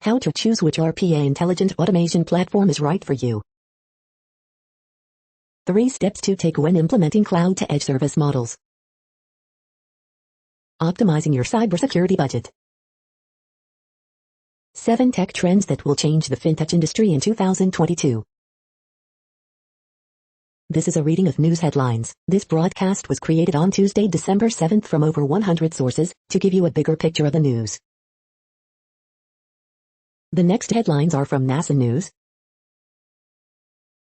How to choose which RPA intelligent automation platform is right for you. 3 steps to take when implementing cloud-to-edge service models. Optimizing your cybersecurity budget. 7 tech trends that will change the fintech industry in 2022. This is a reading of news headlines. This broadcast was created on Tuesday, December 7th from over 100 sources, to give you a bigger picture of the news. The next headlines are from NASA News.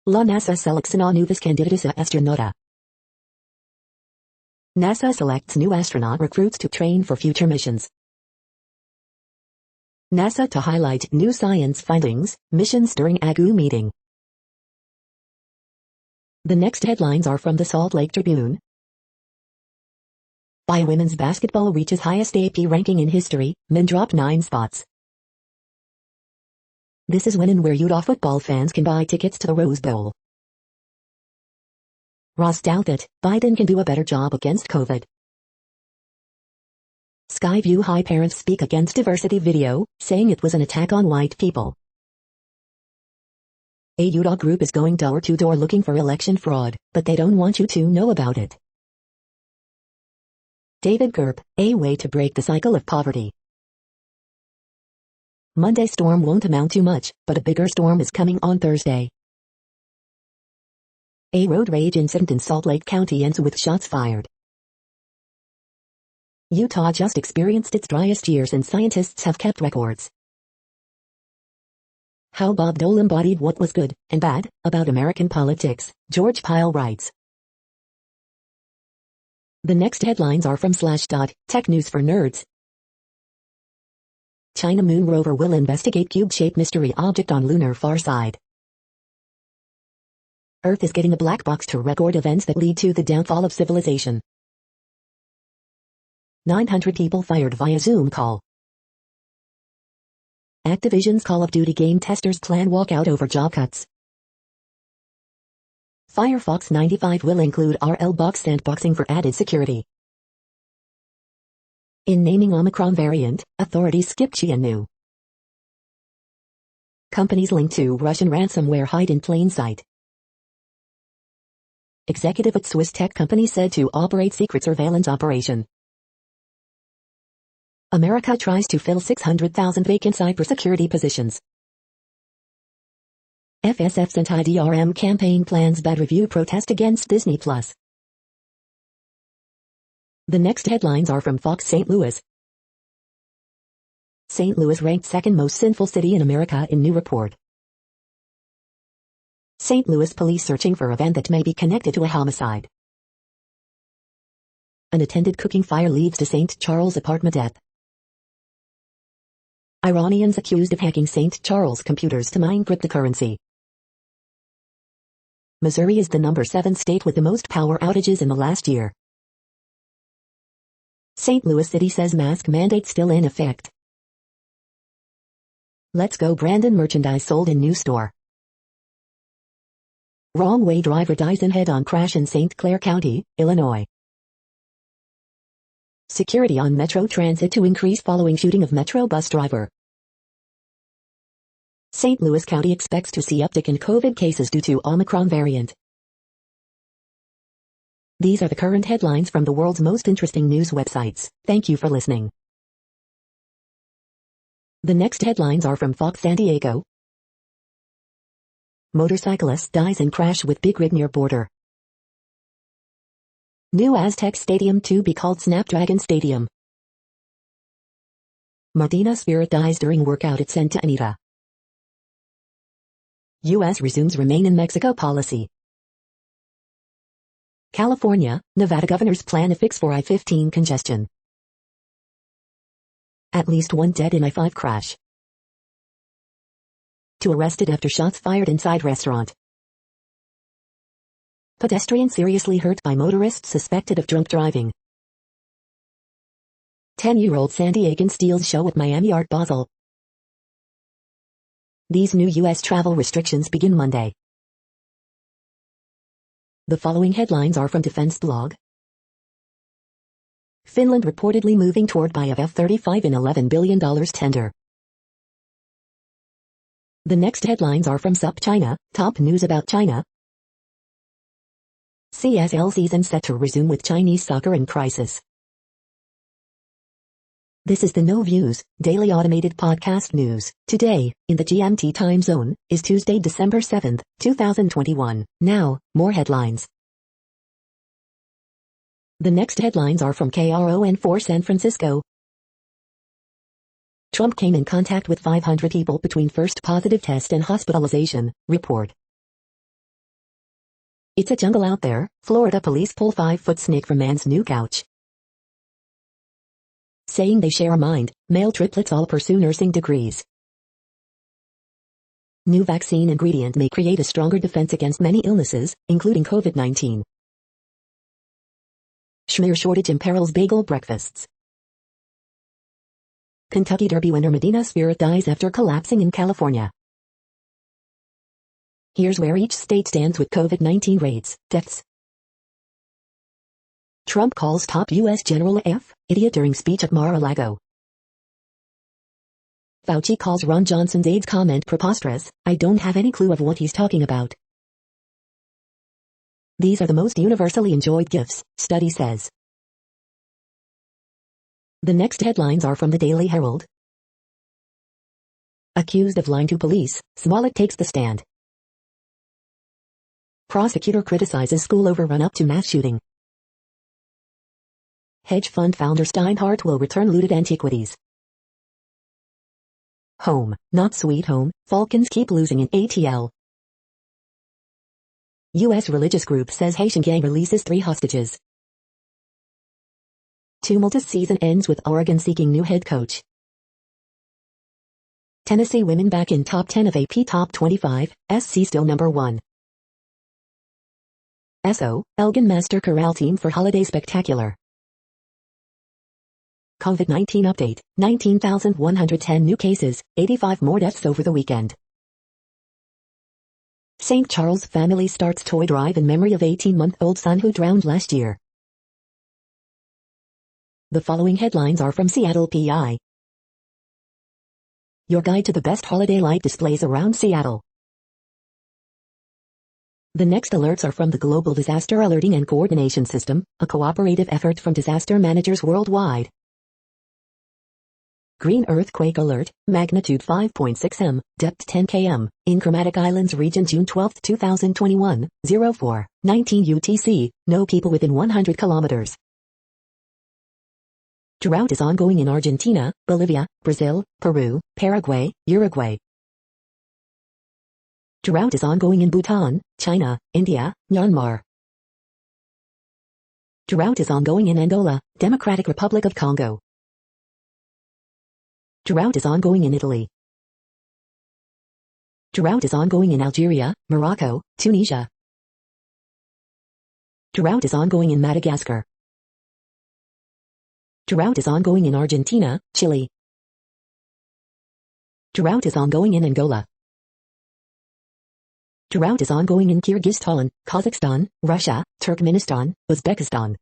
La NASA selecciona nuevos candidatos a astronauta. NASA selects new astronaut recruits to train for future missions. NASA to highlight new science findings, missions during AGU meeting. The next headlines are from the Salt Lake Tribune. By women's basketball reaches highest AP ranking in history, men drop 9 spots. This is when and where Utah football fans can buy tickets to the Rose Bowl. Ross doubt that Biden can do a better job against COVID. Skyview High parents speak against diversity video, saying it was an attack on white people. A Utah group is going door to door looking for election fraud, but they don't want you to know about it. David Gerp, a way to break the cycle of poverty. Monday storm won't amount to much, but a bigger storm is coming on Thursday. A road rage incident in Salt Lake County ends with shots fired. Utah just experienced its driest years and scientists have kept records. How Bob Dole embodied what was good and bad about American politics, George Pyle writes. The next headlines are from Slashdot, Tech News for Nerds. China Moon rover will investigate cube-shaped mystery object on lunar far side. Earth is getting a black box to record events that lead to the downfall of civilization. 900 people fired via Zoom call. Activision's Call of Duty game testers plan walkout over job cuts. Firefox 95 will include RL-Box sandboxing for added security. In naming Omicron variant, authorities skip Qiannu. Companies linked to Russian ransomware hide in plain sight. Executive at Swiss tech company said to operate secret surveillance operation. America tries to fill 600,000 vacant cybersecurity positions. FSF's anti-DRM campaign plans bad review protest against Disney+. The next headlines are from Fox St. Louis. St. Louis ranked second most sinful city in America in new report. St. Louis police searching for event that may be connected to a homicide. Unattended cooking fire leads to St. Charles apartment death. Iranians accused of hacking St. Charles computers to mine cryptocurrency. Missouri is the number 7 state with the most power outages in the last year. St. Louis City says mask mandate still in effect. Let's Go Brandon merchandise sold in new store. Wrong way driver dies in head-on crash in St. Clair County, Illinois. Security on Metro Transit to increase following shooting of Metro bus driver. St. Louis County expects to see uptick in COVID cases due to Omicron variant. These are the current headlines from the world's most interesting news websites. Thank you for listening. The next headlines are from Fox San Diego. Motorcyclist dies in crash with big rig near border. New Aztec Stadium to be called Snapdragon Stadium. Martina Spirit dies during workout at Santa Anita. U.S. resumes remain in Mexico policy. California, Nevada governors plan a fix for I-15 congestion. At least one dead in I-5 crash. 2 arrested after shots fired inside restaurant. Pedestrian seriously hurt by motorist suspected of drunk driving. 10-year-old San Diegan steals show at Miami Art Basel. These new U.S. travel restrictions begin Monday. The following headlines are from Defense Blog. Finland reportedly moving toward buy of F-35 in $11 billion tender. The next headlines are from SUP China, top news about China. CSL season set to resume with Chinese soccer in crisis. This is the No Views, daily automated podcast news. Today, in the GMT time zone, is Tuesday, December 7th, 2021. Now, more headlines. The next headlines are from KRON4 San Francisco. Trump came in contact with 500 people between first positive test and hospitalization, report. It's a jungle out there, Florida police pull 5-foot snake from man's new couch. Saying they share a mind, male triplets all pursue nursing degrees. New vaccine ingredient may create a stronger defense against many illnesses, including COVID-19. Schmear shortage imperils bagel breakfasts. Kentucky Derby winner Medina Spirit dies after collapsing in California. Here's where each state stands with COVID-19 rates, deaths. Trump calls top U.S. General F. idiot during speech at Mar-a-Lago. Fauci calls Ron Johnson's aides comment preposterous, I don't have any clue of what he's talking about. These are the most universally enjoyed gifts, study says. The next headlines are from the Daily Herald. Accused of lying to police, Smollett takes the stand. Prosecutor criticizes school over run-up to mass shooting. Hedge fund founder Steinhardt will return looted antiquities. Home, not sweet home, Falcons keep losing in ATL. U.S. religious group says Haitian gang releases 3 hostages. Tumultuous season ends with Oregon seeking new head coach. Tennessee women back in top 10 of AP Top 25, SC still number 1. SO, Elgin Master Chorale Team for Holiday Spectacular. COVID-19 update, 19,110 new cases, 85 more deaths over the weekend. St. Charles family starts toy drive in memory of 18-month-old son who drowned last year. The following headlines are from Seattle PI. Your guide to the best holiday light displays around Seattle. The next alerts are from the Global Disaster Alerting and Coordination System, a cooperative effort from disaster managers worldwide. Green earthquake alert, magnitude 5.6 m, depth 10 km, in Kermadec Islands region June 12, 2021, 04:19 UTC, no people within 100 kilometers. Drought is ongoing in Argentina, Bolivia, Brazil, Peru, Paraguay, Uruguay. Drought is ongoing in Bhutan, China, India, Myanmar. Drought is ongoing in Angola, Democratic Republic of Congo. Drought is ongoing in Italy. Drought is ongoing in Algeria, Morocco, Tunisia. Drought is ongoing in Madagascar. Drought is ongoing in Argentina, Chile. Drought is ongoing in Angola. Drought is ongoing in Kyrgyzstan, Kazakhstan, Russia, Turkmenistan, Uzbekistan.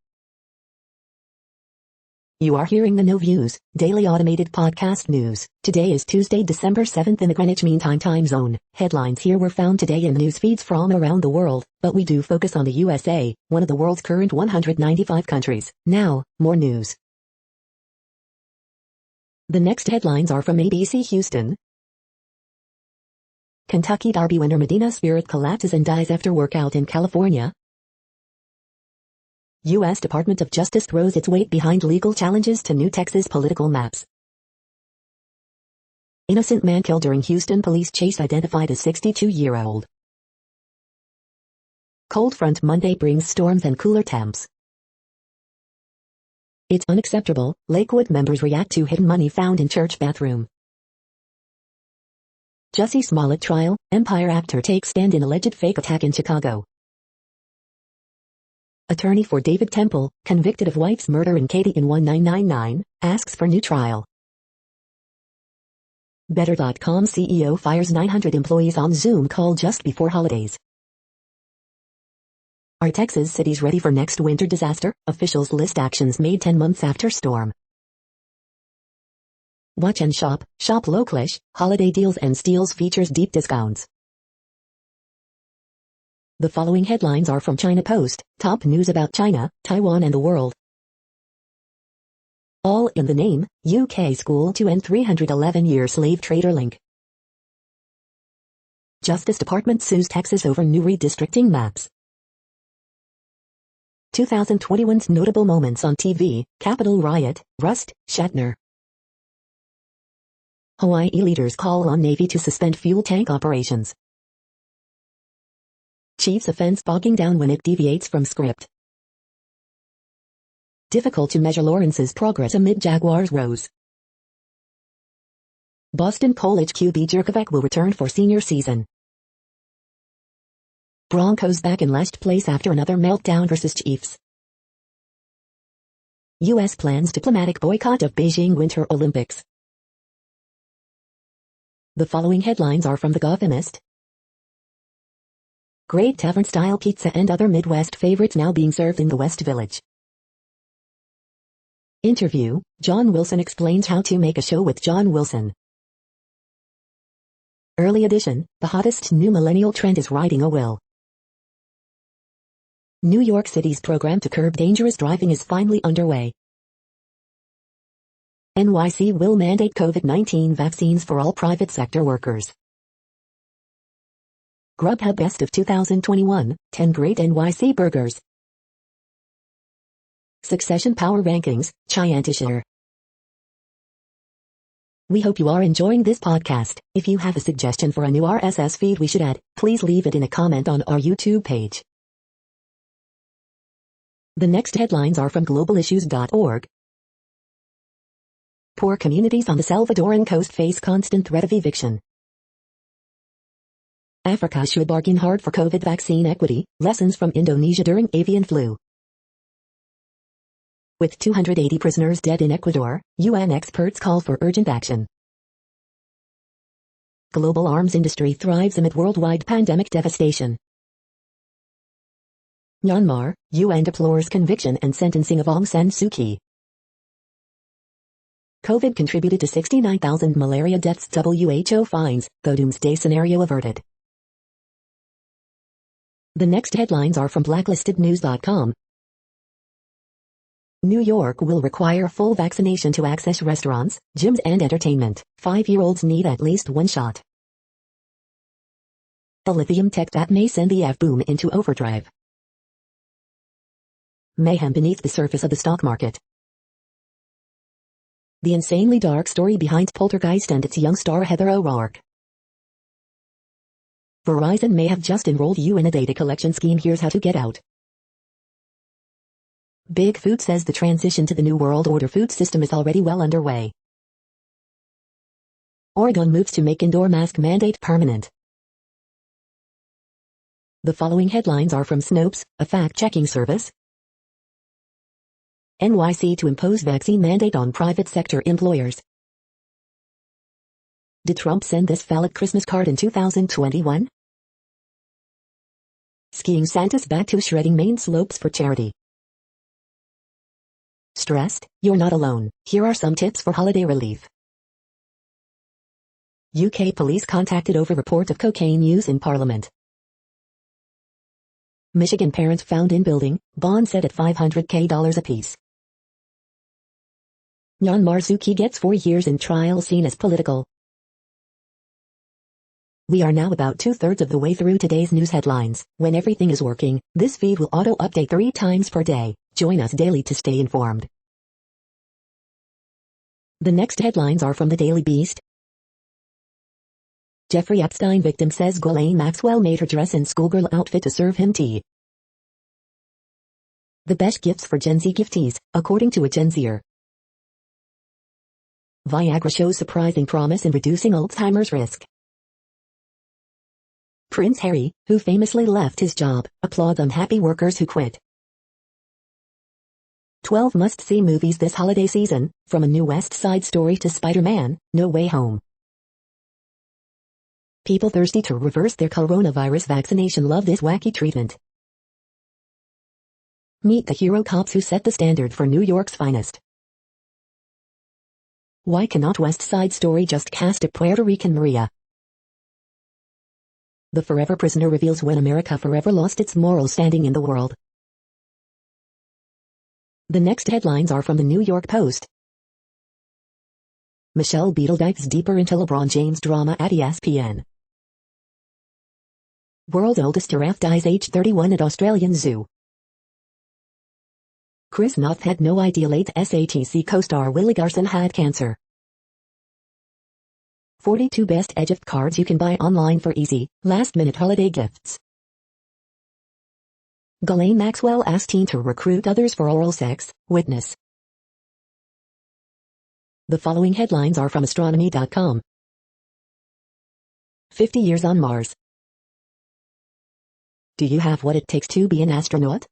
You are hearing the No Views, daily automated podcast news. Today is Tuesday, December 7th in the Greenwich Mean Time zone. Headlines here were found today in news feeds from around the world, but we do focus on the USA, one of the world's current 195 countries. Now, more news. The next headlines are from ABC Houston. Kentucky Derby winner Medina Spirit collapses and dies after workout in California. U.S. Department of Justice throws its weight behind legal challenges to new Texas political maps. Innocent man killed during Houston police chase identified as 62-year-old. Cold front Monday brings storms and cooler temps. It's unacceptable, Lakewood members react to hidden money found in church bathroom. Jussie Smollett trial, Empire actor takes stand in alleged fake attack in Chicago. Attorney for David Temple, convicted of wife's murder in Katy in 1999, asks for new trial. Better.com CEO fires 900 employees on Zoom call just before holidays. Are Texas cities ready for next winter disaster? Officials list actions made 10 months after storm. Watch and shop, shop localish, holiday deals and steals features deep discounts. The following headlines are from China Post, top news about China, Taiwan and the world. All in the name, UK school to end 311-year slave trader link. Justice Department sues Texas over new redistricting maps. 2021's notable moments on TV, Capitol riot, Rust, Shatner. Hawaii leaders call on Navy to suspend fuel tank operations. Chiefs offense bogging down when it deviates from script. Difficult to measure Lawrence's progress amid Jaguars' woes. Boston College QB Jurkovec will return for senior season. Broncos back in last place after another meltdown versus Chiefs. U.S. plans diplomatic boycott of Beijing Winter Olympics. The following headlines are from The Gothamist. Great tavern-style pizza and other Midwest favorites now being served in the West Village. Interview, John Wilson explains how to make a show with John Wilson. Early edition, the hottest new millennial trend is riding a will. New York City's program to curb dangerous driving is finally underway. NYC will mandate COVID-19 vaccines for all private sector workers. Grubhub Best of 2021, 10 Great NYC Burgers. Succession Power Rankings, Chiantishare. We hope you are enjoying this podcast. If you have a suggestion for a new RSS feed we should add, please leave it in a comment on our YouTube page. The next headlines are from globalissues.org. Poor communities on the Salvadoran coast face constant threat of eviction. Africa should bargain hard for COVID vaccine equity, lessons from Indonesia during avian flu. With 280 prisoners dead in Ecuador, UN experts call for urgent action. Global arms industry thrives amid worldwide pandemic devastation. Myanmar, UN deplores conviction and sentencing of Aung San Suu Kyi. COVID contributed to 69,000 malaria deaths, WHO finds, though doomsday scenario averted. The next headlines are from blacklistednews.com. New York will require full vaccination to access restaurants, gyms and entertainment. 5-year-olds need at least one shot. A lithium tech that may send the F-boom into overdrive. Mayhem beneath the surface of the stock market. The insanely dark story behind Poltergeist and its young star Heather O'Rourke. Verizon may have just enrolled you in a data collection scheme. Here's how to get out. Big Food says the transition to the New World Order food system is already well underway. Oregon moves to make indoor mask mandate permanent. The following headlines are from Snopes, a fact-checking service. NYC to impose vaccine mandate on private sector employers. Did Trump send this phallic Christmas card in 2021? Skiing Santa's back to shredding Maine slopes for charity. Stressed? You're not alone. Here are some tips for holiday relief. UK police contacted over report of cocaine use in Parliament. Michigan parents found in building, bond set at $500K apiece. Myanmar Suu Kyi gets 4 years in trial seen as political. We are now about 2/3 of the way through today's news headlines. When everything is working, this feed will auto-update 3 times per day. Join us daily to stay informed. The next headlines are from the Daily Beast. Jeffrey Epstein victim says Ghislaine Maxwell made her dress in schoolgirl outfit to serve him tea. The best gifts for Gen Z gifties, according to a Gen Zer. Viagra shows surprising promise in reducing Alzheimer's risk. Prince Harry, who famously left his job, applauds unhappy workers who quit. 12 must-see movies this holiday season, from A New West Side Story to Spider-Man, No Way Home. People thirsty to reverse their coronavirus vaccination love this wacky treatment. Meet the hero cops who set the standard for New York's finest. Why cannot West Side Story just cast a Puerto Rican Maria? The Forever Prisoner reveals when America forever lost its moral standing in the world. The next headlines are from the New York Post. Michelle Beadle dives deeper into LeBron James drama at ESPN. World's oldest giraffe dies age 31 at Australian Zoo. Chris Noth had no idea late SATC co-star Willie Garson had cancer. 42 best gift cards you can buy online for easy, last-minute holiday gifts. Ghislaine Maxwell asked teen to recruit others for oral sex, witness. The following headlines are from astronomy.com. 50 years on Mars. Do you have what it takes to be an astronaut?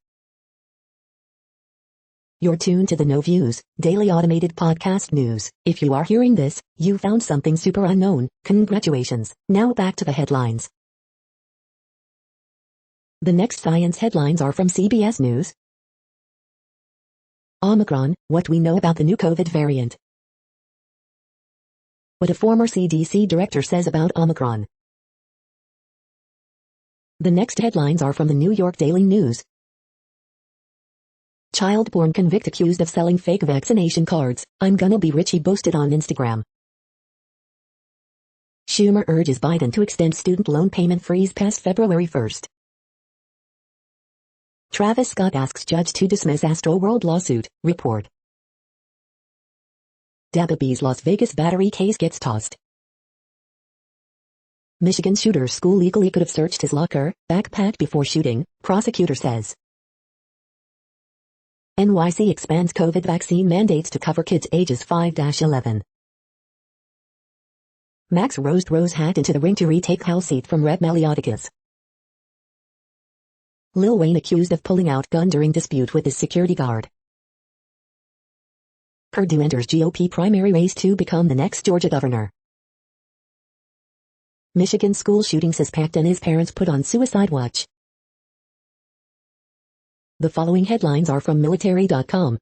You're tuned to the No Views, daily automated podcast news. If you are hearing this, you found something super unknown. Congratulations. Now back to the headlines. The next science headlines are from CBS News. Omicron, what we know about the new COVID variant. What a former CDC director says about Omicron. The next headlines are from the New York Daily News. Child born convict accused of selling fake vaccination cards. I'm gonna be rich, he boasted on Instagram. Schumer urges Biden to extend student loan payment freeze past February 1st. Travis Scott asks judge to dismiss Astroworld lawsuit, report. Dababee's Las Vegas battery case gets tossed. Michigan shooter school legally could have searched his locker, backpack before shooting, prosecutor says. NYC expands COVID vaccine mandates to cover kids ages 5-11. Max Rose throws hat into the ring to retake House seat from Rep. Maliotakis. Lil Wayne accused of pulling out gun during dispute with his security guard. Perdue enters GOP primary race to become the next Georgia governor. Michigan school shooting suspect and his parents put on suicide watch. The following headlines are from military.com.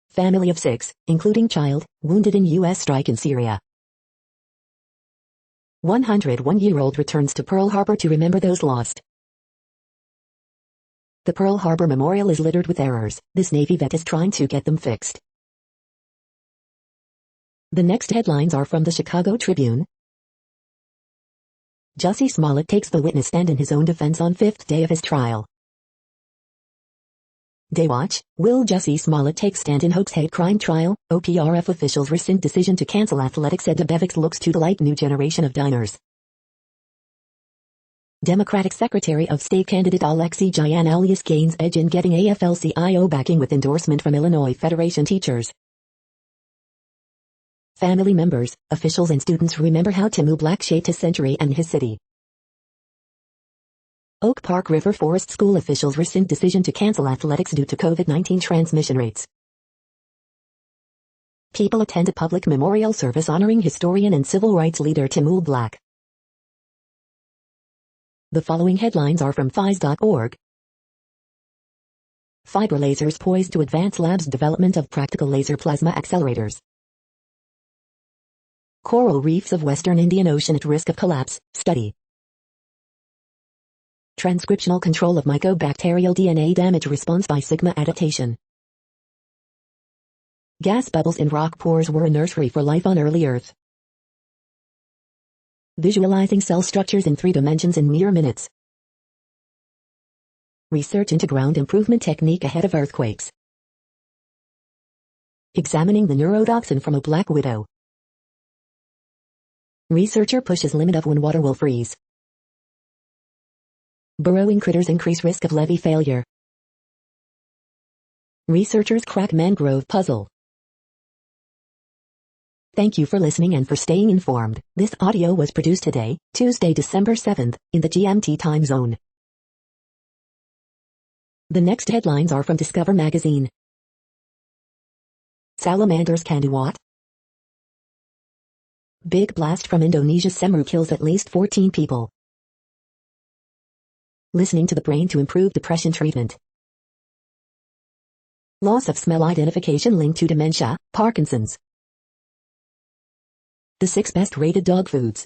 Family of 6, including child, wounded in U.S. strike in Syria. 101-year-old returns to Pearl Harbor to remember those lost. The Pearl Harbor Memorial is littered with errors. This Navy vet is trying to get them fixed. The next headlines are from the Chicago Tribune. Jussie Smollett takes the witness stand in his own defense on 5th day of his trial. Daywatch, will Jussie Smollett take stand in hoax hate crime trial? OPRF officials rescind decision to cancel athletics. Ed Bevics looks to delight new generation of diners. Democratic Secretary of State candidate Alexei Giannoulias gains edge in getting AFL-CIO backing with endorsement from Illinois Federation teachers. Family members, officials and students remember how Timu Black shaped his century and his city. Oak Park River Forest School officials rescind decision to cancel athletics due to COVID-19 transmission rates. People attend a public memorial service honoring historian and civil rights leader Timu Black. The following headlines are from phys.org. Fiber lasers poised to advance labs' development of practical laser plasma accelerators. Coral reefs of Western Indian Ocean at risk of collapse, study. Transcriptional control of mycobacterial DNA damage response by Sigma adaptation. Gas bubbles in rock pores were a nursery for life on early Earth. Visualizing cell structures in 3 dimensions in mere minutes. Research into ground improvement technique ahead of earthquakes. Examining the neurotoxin from a black widow. Researcher pushes limit of when water will freeze. Burrowing critters increase risk of levee failure. Researchers crack mangrove puzzle. Thank you for listening and for staying informed. This audio was produced today, Tuesday, December 7th, in the GMT time zone. The next headlines are from Discover magazine. Salamanders can do what? Big blast from Indonesia's Semeru kills at least 14 people. Listening to the brain to improve depression treatment. Loss of smell identification linked to dementia, Parkinson's. The 6 best rated dog foods.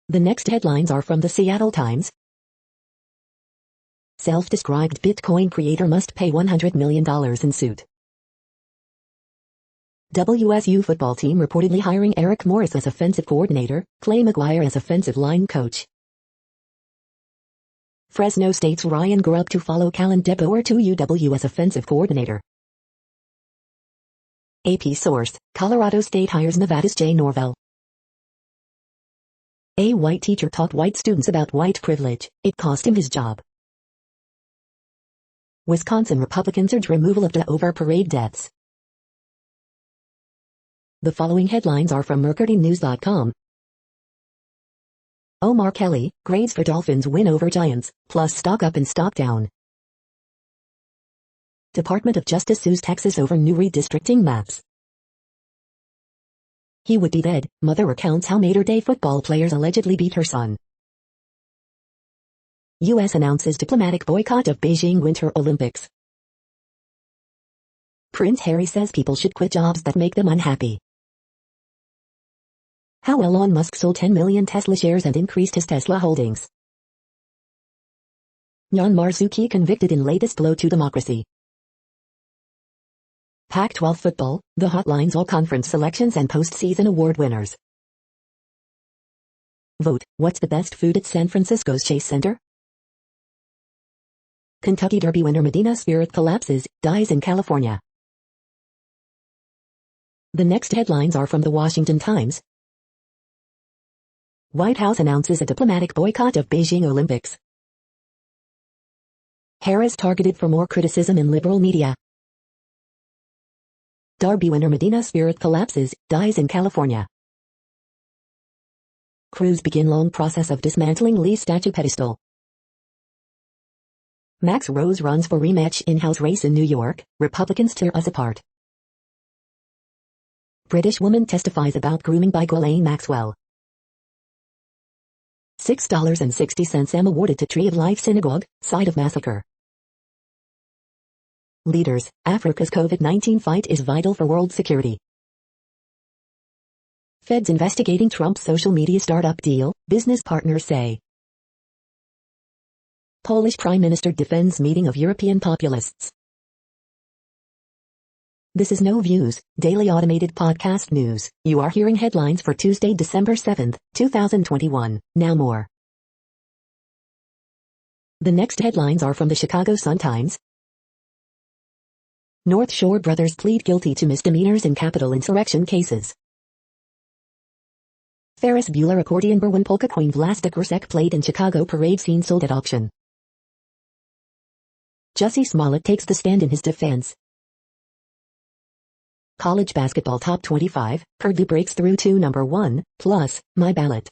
The next headlines are from the Seattle Times. Self-described Bitcoin creator must pay $100 million in suit. WSU football team reportedly hiring Eric Morris as offensive coordinator, Clay McGuire as offensive line coach. Fresno State's Ryan Grubb to follow Callan DeBoer to UW as offensive coordinator. AP source, Colorado State hires Nevada's Jay Norvell. A white teacher taught white students about white privilege. It cost him his job. Wisconsin Republicans urge removal of DA over parade deaths. The following headlines are from MercuryNews.com. Omar Kelly, grades for Dolphins win over Giants, plus stock up and stock down. Department of Justice sues Texas over new redistricting maps. He would be dead, mother recounts how Mater Dei football players allegedly beat her son. U.S. announces diplomatic boycott of Beijing Winter Olympics. Prince Harry says people should quit jobs that make them unhappy. How Elon Musk sold 10 million Tesla shares and increased his Tesla holdings. Myanmar Suu Kyi convicted in latest blow to democracy. Pac-12 football, the Hotlines All-Conference selections and postseason award winners. Vote, what's the best food at San Francisco's Chase Center? Kentucky Derby winner Medina Spirit collapses, dies in California. The next headlines are from the Washington Times. White House announces a diplomatic boycott of Beijing Olympics. Harris targeted for more criticism in liberal media. Derby winner Medina Spirit collapses, dies in California. Crews begin long process of dismantling Lee statue pedestal. Max Rose runs for rematch in House race in New York, Republicans tear us apart. British woman testifies about grooming by Ghislaine Maxwell. $6.60 am awarded to Tree of Life Synagogue, site of massacre. Leaders, Africa's COVID-19 fight is vital for world security. Feds investigating Trump's social media startup deal, business partners say. Polish Prime Minister defends meeting of European populists. This is No Views, daily automated podcast news. You are hearing headlines for Tuesday, December 7, 2021. Now more. The next headlines are from the Chicago Sun-Times. North Shore brothers plead guilty to misdemeanors in Capitol insurrection cases. Ferris Bueller accordion Berwin polka Queen Vlastik Rusek played in Chicago parade scene sold at auction. Jussie Smollett takes the stand in his defense. College basketball top 25, Purdue breaks through to number 1, plus, my ballot.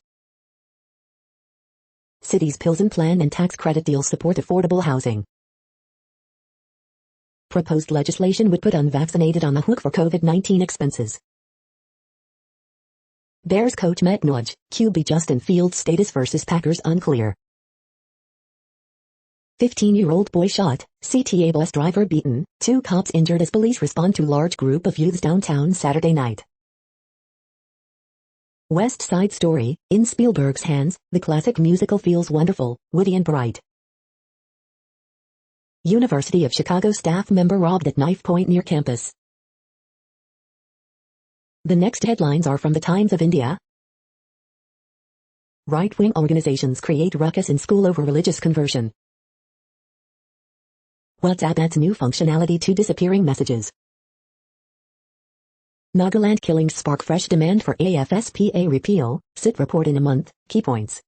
Cities Pilsen plan and tax credit deals support affordable housing. Proposed legislation would put unvaccinated on the hook for COVID-19 expenses. Bears coach Matt Nagy, QB Justin Fields' status versus Packers unclear. 15-year-old boy shot, CTA bus driver beaten, 2 cops injured as police respond to large group of youths downtown Saturday night. West Side Story, in Spielberg's hands, the classic musical feels wonderful, witty and bright. University of Chicago staff member robbed at knife point near campus. The next headlines are from the Times of India. Right-wing organizations create ruckus in school over religious conversion. WhatsApp adds new functionality to disappearing messages. Nagaland killings spark fresh demand for AFSPA repeal, sit report in a month, key points.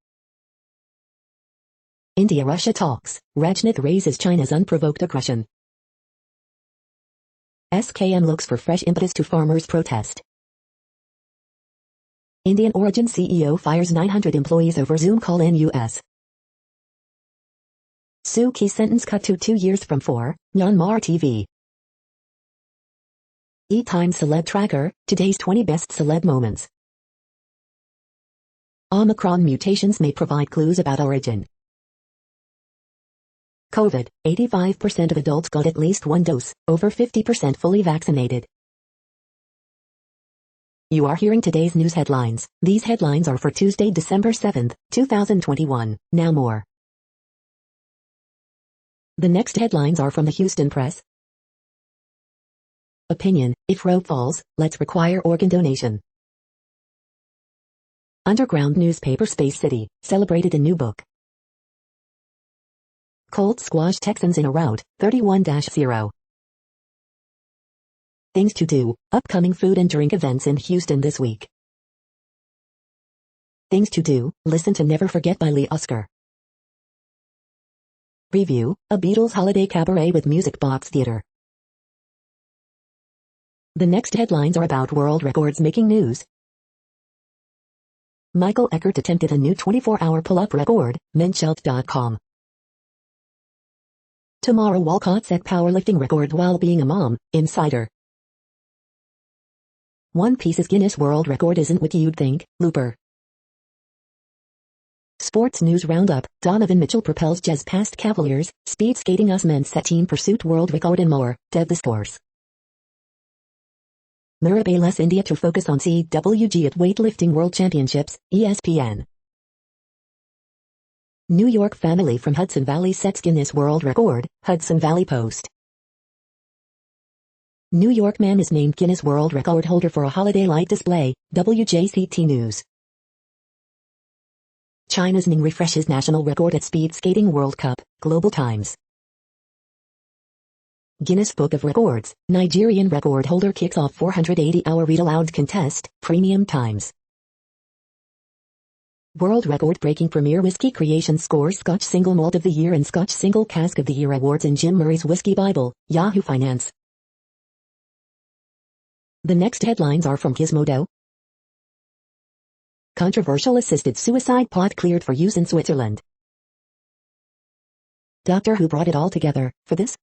India-Russia talks, Rajnath raises China's unprovoked aggression. SKM looks for fresh impetus to farmers' protest. Indian origin CEO fires 900 employees over Zoom call in US. Suu Kyi sentence cut to 2 years from 4, Myanmar TV. E-Time Celeb Tracker, today's 20 best celeb moments. Omicron mutations may provide clues about origin. COVID, 85% of adults got at least 1 dose, over 50% fully vaccinated. You are hearing today's news headlines. These headlines are for Tuesday, December 7, 2021. Now more. The next headlines are from the Houston Press. Opinion, if Roe falls, let's require organ donation. Underground newspaper Space City, celebrated a new book. Colts squash Texans in a rout, 31-0. Things to do, upcoming food and drink events in Houston this week. Things to do, listen to Never Forget by Lee Oskar. Review, a Beatles holiday cabaret with Music Box Theater. The next headlines are about world records making news. Michael Eckert attempted a new 24-hour pull-up record, Menschelt.com. Tamara Walcott set powerlifting record while being a mom, Insider. One Piece's Guinness World Record isn't what you'd think, Looper. Sports News Roundup, Donovan Mitchell propels Jazz past Cavaliers, speed skating us men set team pursuit world record and more, Deb the Scores. Mirabay less India to focus on CWG at Weightlifting World Championships, ESPN. New York family from Hudson Valley sets Guinness World Record, Hudson Valley Post. New York man is named Guinness World Record holder for a holiday light display, WJCT News. China's Ning refreshes national record at Speed Skating World Cup, Global Times. Guinness Book of Records, Nigerian record holder kicks off 480-hour read-aloud contest, Premium Times. World record-breaking Premier Whiskey Creation scores Scotch Single Malt of the Year and Scotch Single Cask of the Year awards in Jim Murray's Whiskey Bible, Yahoo Finance. The next headlines are from Gizmodo. Controversial assisted suicide pod cleared for use in Switzerland. Doctor Who brought it all together, for this?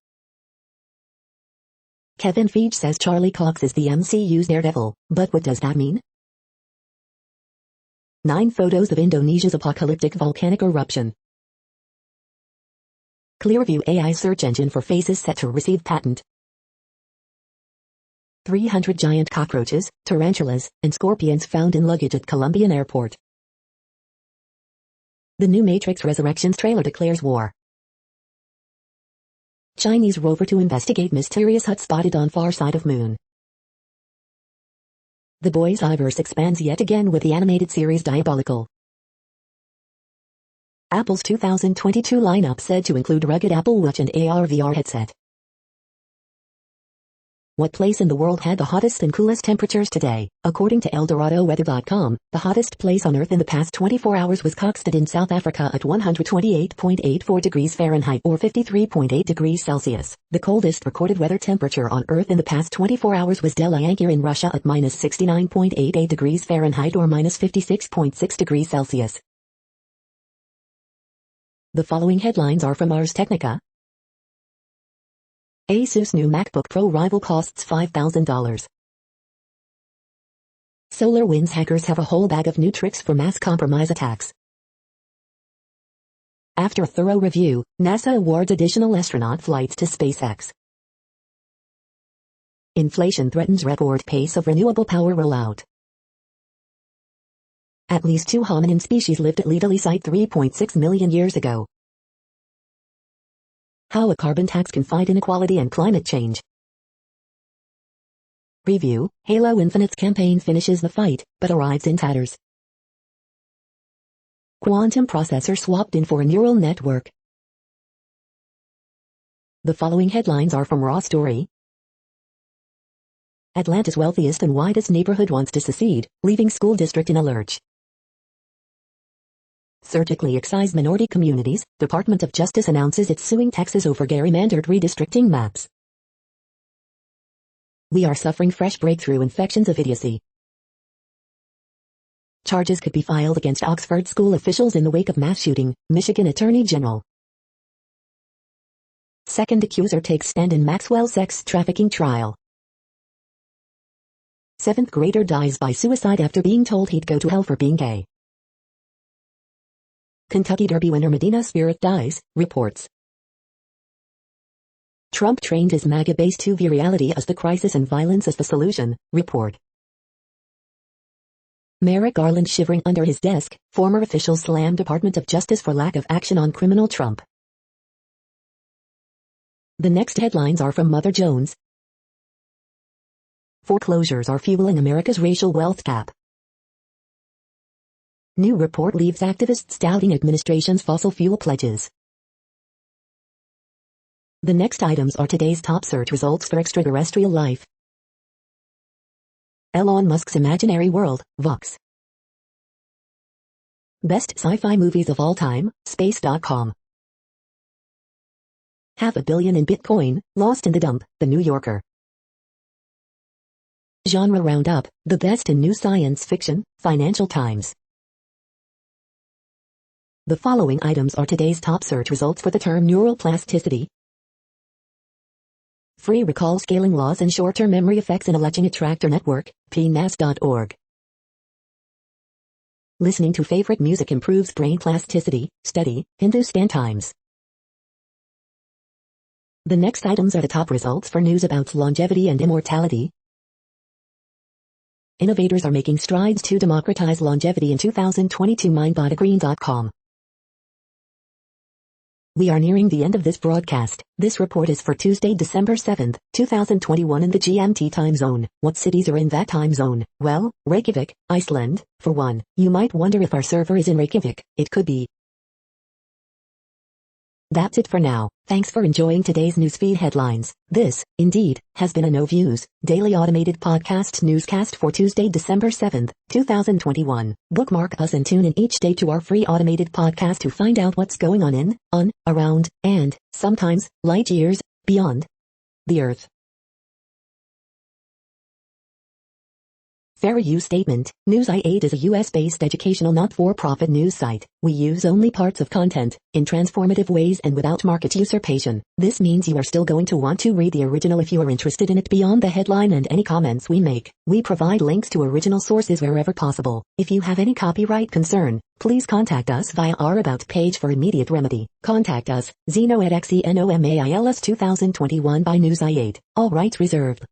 Kevin Feige says Charlie Cox is the MCU's Daredevil, but what does that mean? 9 photos of Indonesia's apocalyptic volcanic eruption. Clearview AI search engine for faces set to receive patent. 300 giant cockroaches, tarantulas, and scorpions found in luggage at Colombian airport. The new Matrix Resurrections trailer declares war. Chinese rover to investigate mysterious hut spotted on far side of moon. The Boys Iverse expands yet again with the animated series Diabolical. Apple's 2022 lineup said to include rugged Apple Watch and AR/VR headset. What place in the world had the hottest and coolest temperatures today? According to ElDoradoWeather.com, the hottest place on Earth in the past 24 hours was Kokstad in South Africa at 128.84 degrees Fahrenheit or 53.8 degrees Celsius. The coldest recorded weather temperature on Earth in the past 24 hours was Delayankir in Russia at minus 69.88 degrees Fahrenheit or minus 56.6 degrees Celsius. The following headlines are from Ars Technica. Asus new MacBook Pro rival costs $5,000. SolarWinds hackers have a whole bag of new tricks for mass compromise attacks. After a thorough review, NASA awards additional astronaut flights to SpaceX. Inflation threatens record pace of renewable power rollout. At least 2 hominin species lived at Lidali site 3.6 million years ago. How a carbon tax can fight inequality and climate change. Review, Halo Infinite's campaign finishes the fight, but arrives in tatters. Quantum processor swapped in for a neural network. The following headlines are from Raw Story. Atlanta's wealthiest and widest neighborhood wants to secede, leaving school district in a lurch. Surgically excise minority communities, Department of Justice announces it's suing Texas over gerrymandered redistricting maps. We are suffering fresh breakthrough infections of idiocy. Charges could be filed against Oxford school officials in the wake of mass shooting, Michigan Attorney General. Second accuser takes stand in Maxwell sex trafficking trial. 7th grader dies by suicide after being told he'd go to hell for being gay. Kentucky Derby winner Medina Spirit dies, reports. Trump trained his MAGA base to view reality as the crisis and violence as the solution, report. Merrick Garland shivering under his desk, former officials slam Department of Justice for lack of action on criminal Trump. The next headlines are from Mother Jones. Foreclosures are fueling America's racial wealth gap. New report leaves activists doubting administration's fossil fuel pledges. The next items are today's top search results for extraterrestrial life. Elon Musk's imaginary world, Vox. Best sci-fi movies of all time, Space.com. $500 million in Bitcoin, lost in the dump, The New Yorker. Genre Roundup, the best in new science fiction, Financial Times. The following items are today's top search results for the term neuroplasticity. Free recall scaling laws and short-term memory effects in a latching attractor network, pnas.org. Listening to favorite music improves brain plasticity, study, Hindustan Times. The next items are the top results for news about longevity and immortality. Innovators are making strides to democratize longevity in 2022 mindbodygreen.com. We are nearing the end of this broadcast. This report is for Tuesday, December 7th, 2021 in the GMT time zone. What cities are in that time zone? Well, Reykjavik, Iceland, for one. You might wonder if our server is in Reykjavik. It could be. That's it for now. Thanks for enjoying today's newsfeed headlines. This, indeed, has been a No Views, daily automated podcast newscast for Tuesday, December 7th, 2021. Bookmark us and tune in each day to our free automated podcast to find out what's going on, around, and, sometimes, light years, beyond the Earth. Fair use statement. Newsy8 is a US-based educational not-for-profit news site. We use only parts of content, in transformative ways and without market usurpation. This means you are still going to want to read the original if you are interested in it beyond the headline and any comments we make. We provide links to original sources wherever possible. If you have any copyright concern, please contact us via our About page for immediate remedy. Contact us, Zeno at XENOMAILS 2021 by Newsy8. All rights reserved.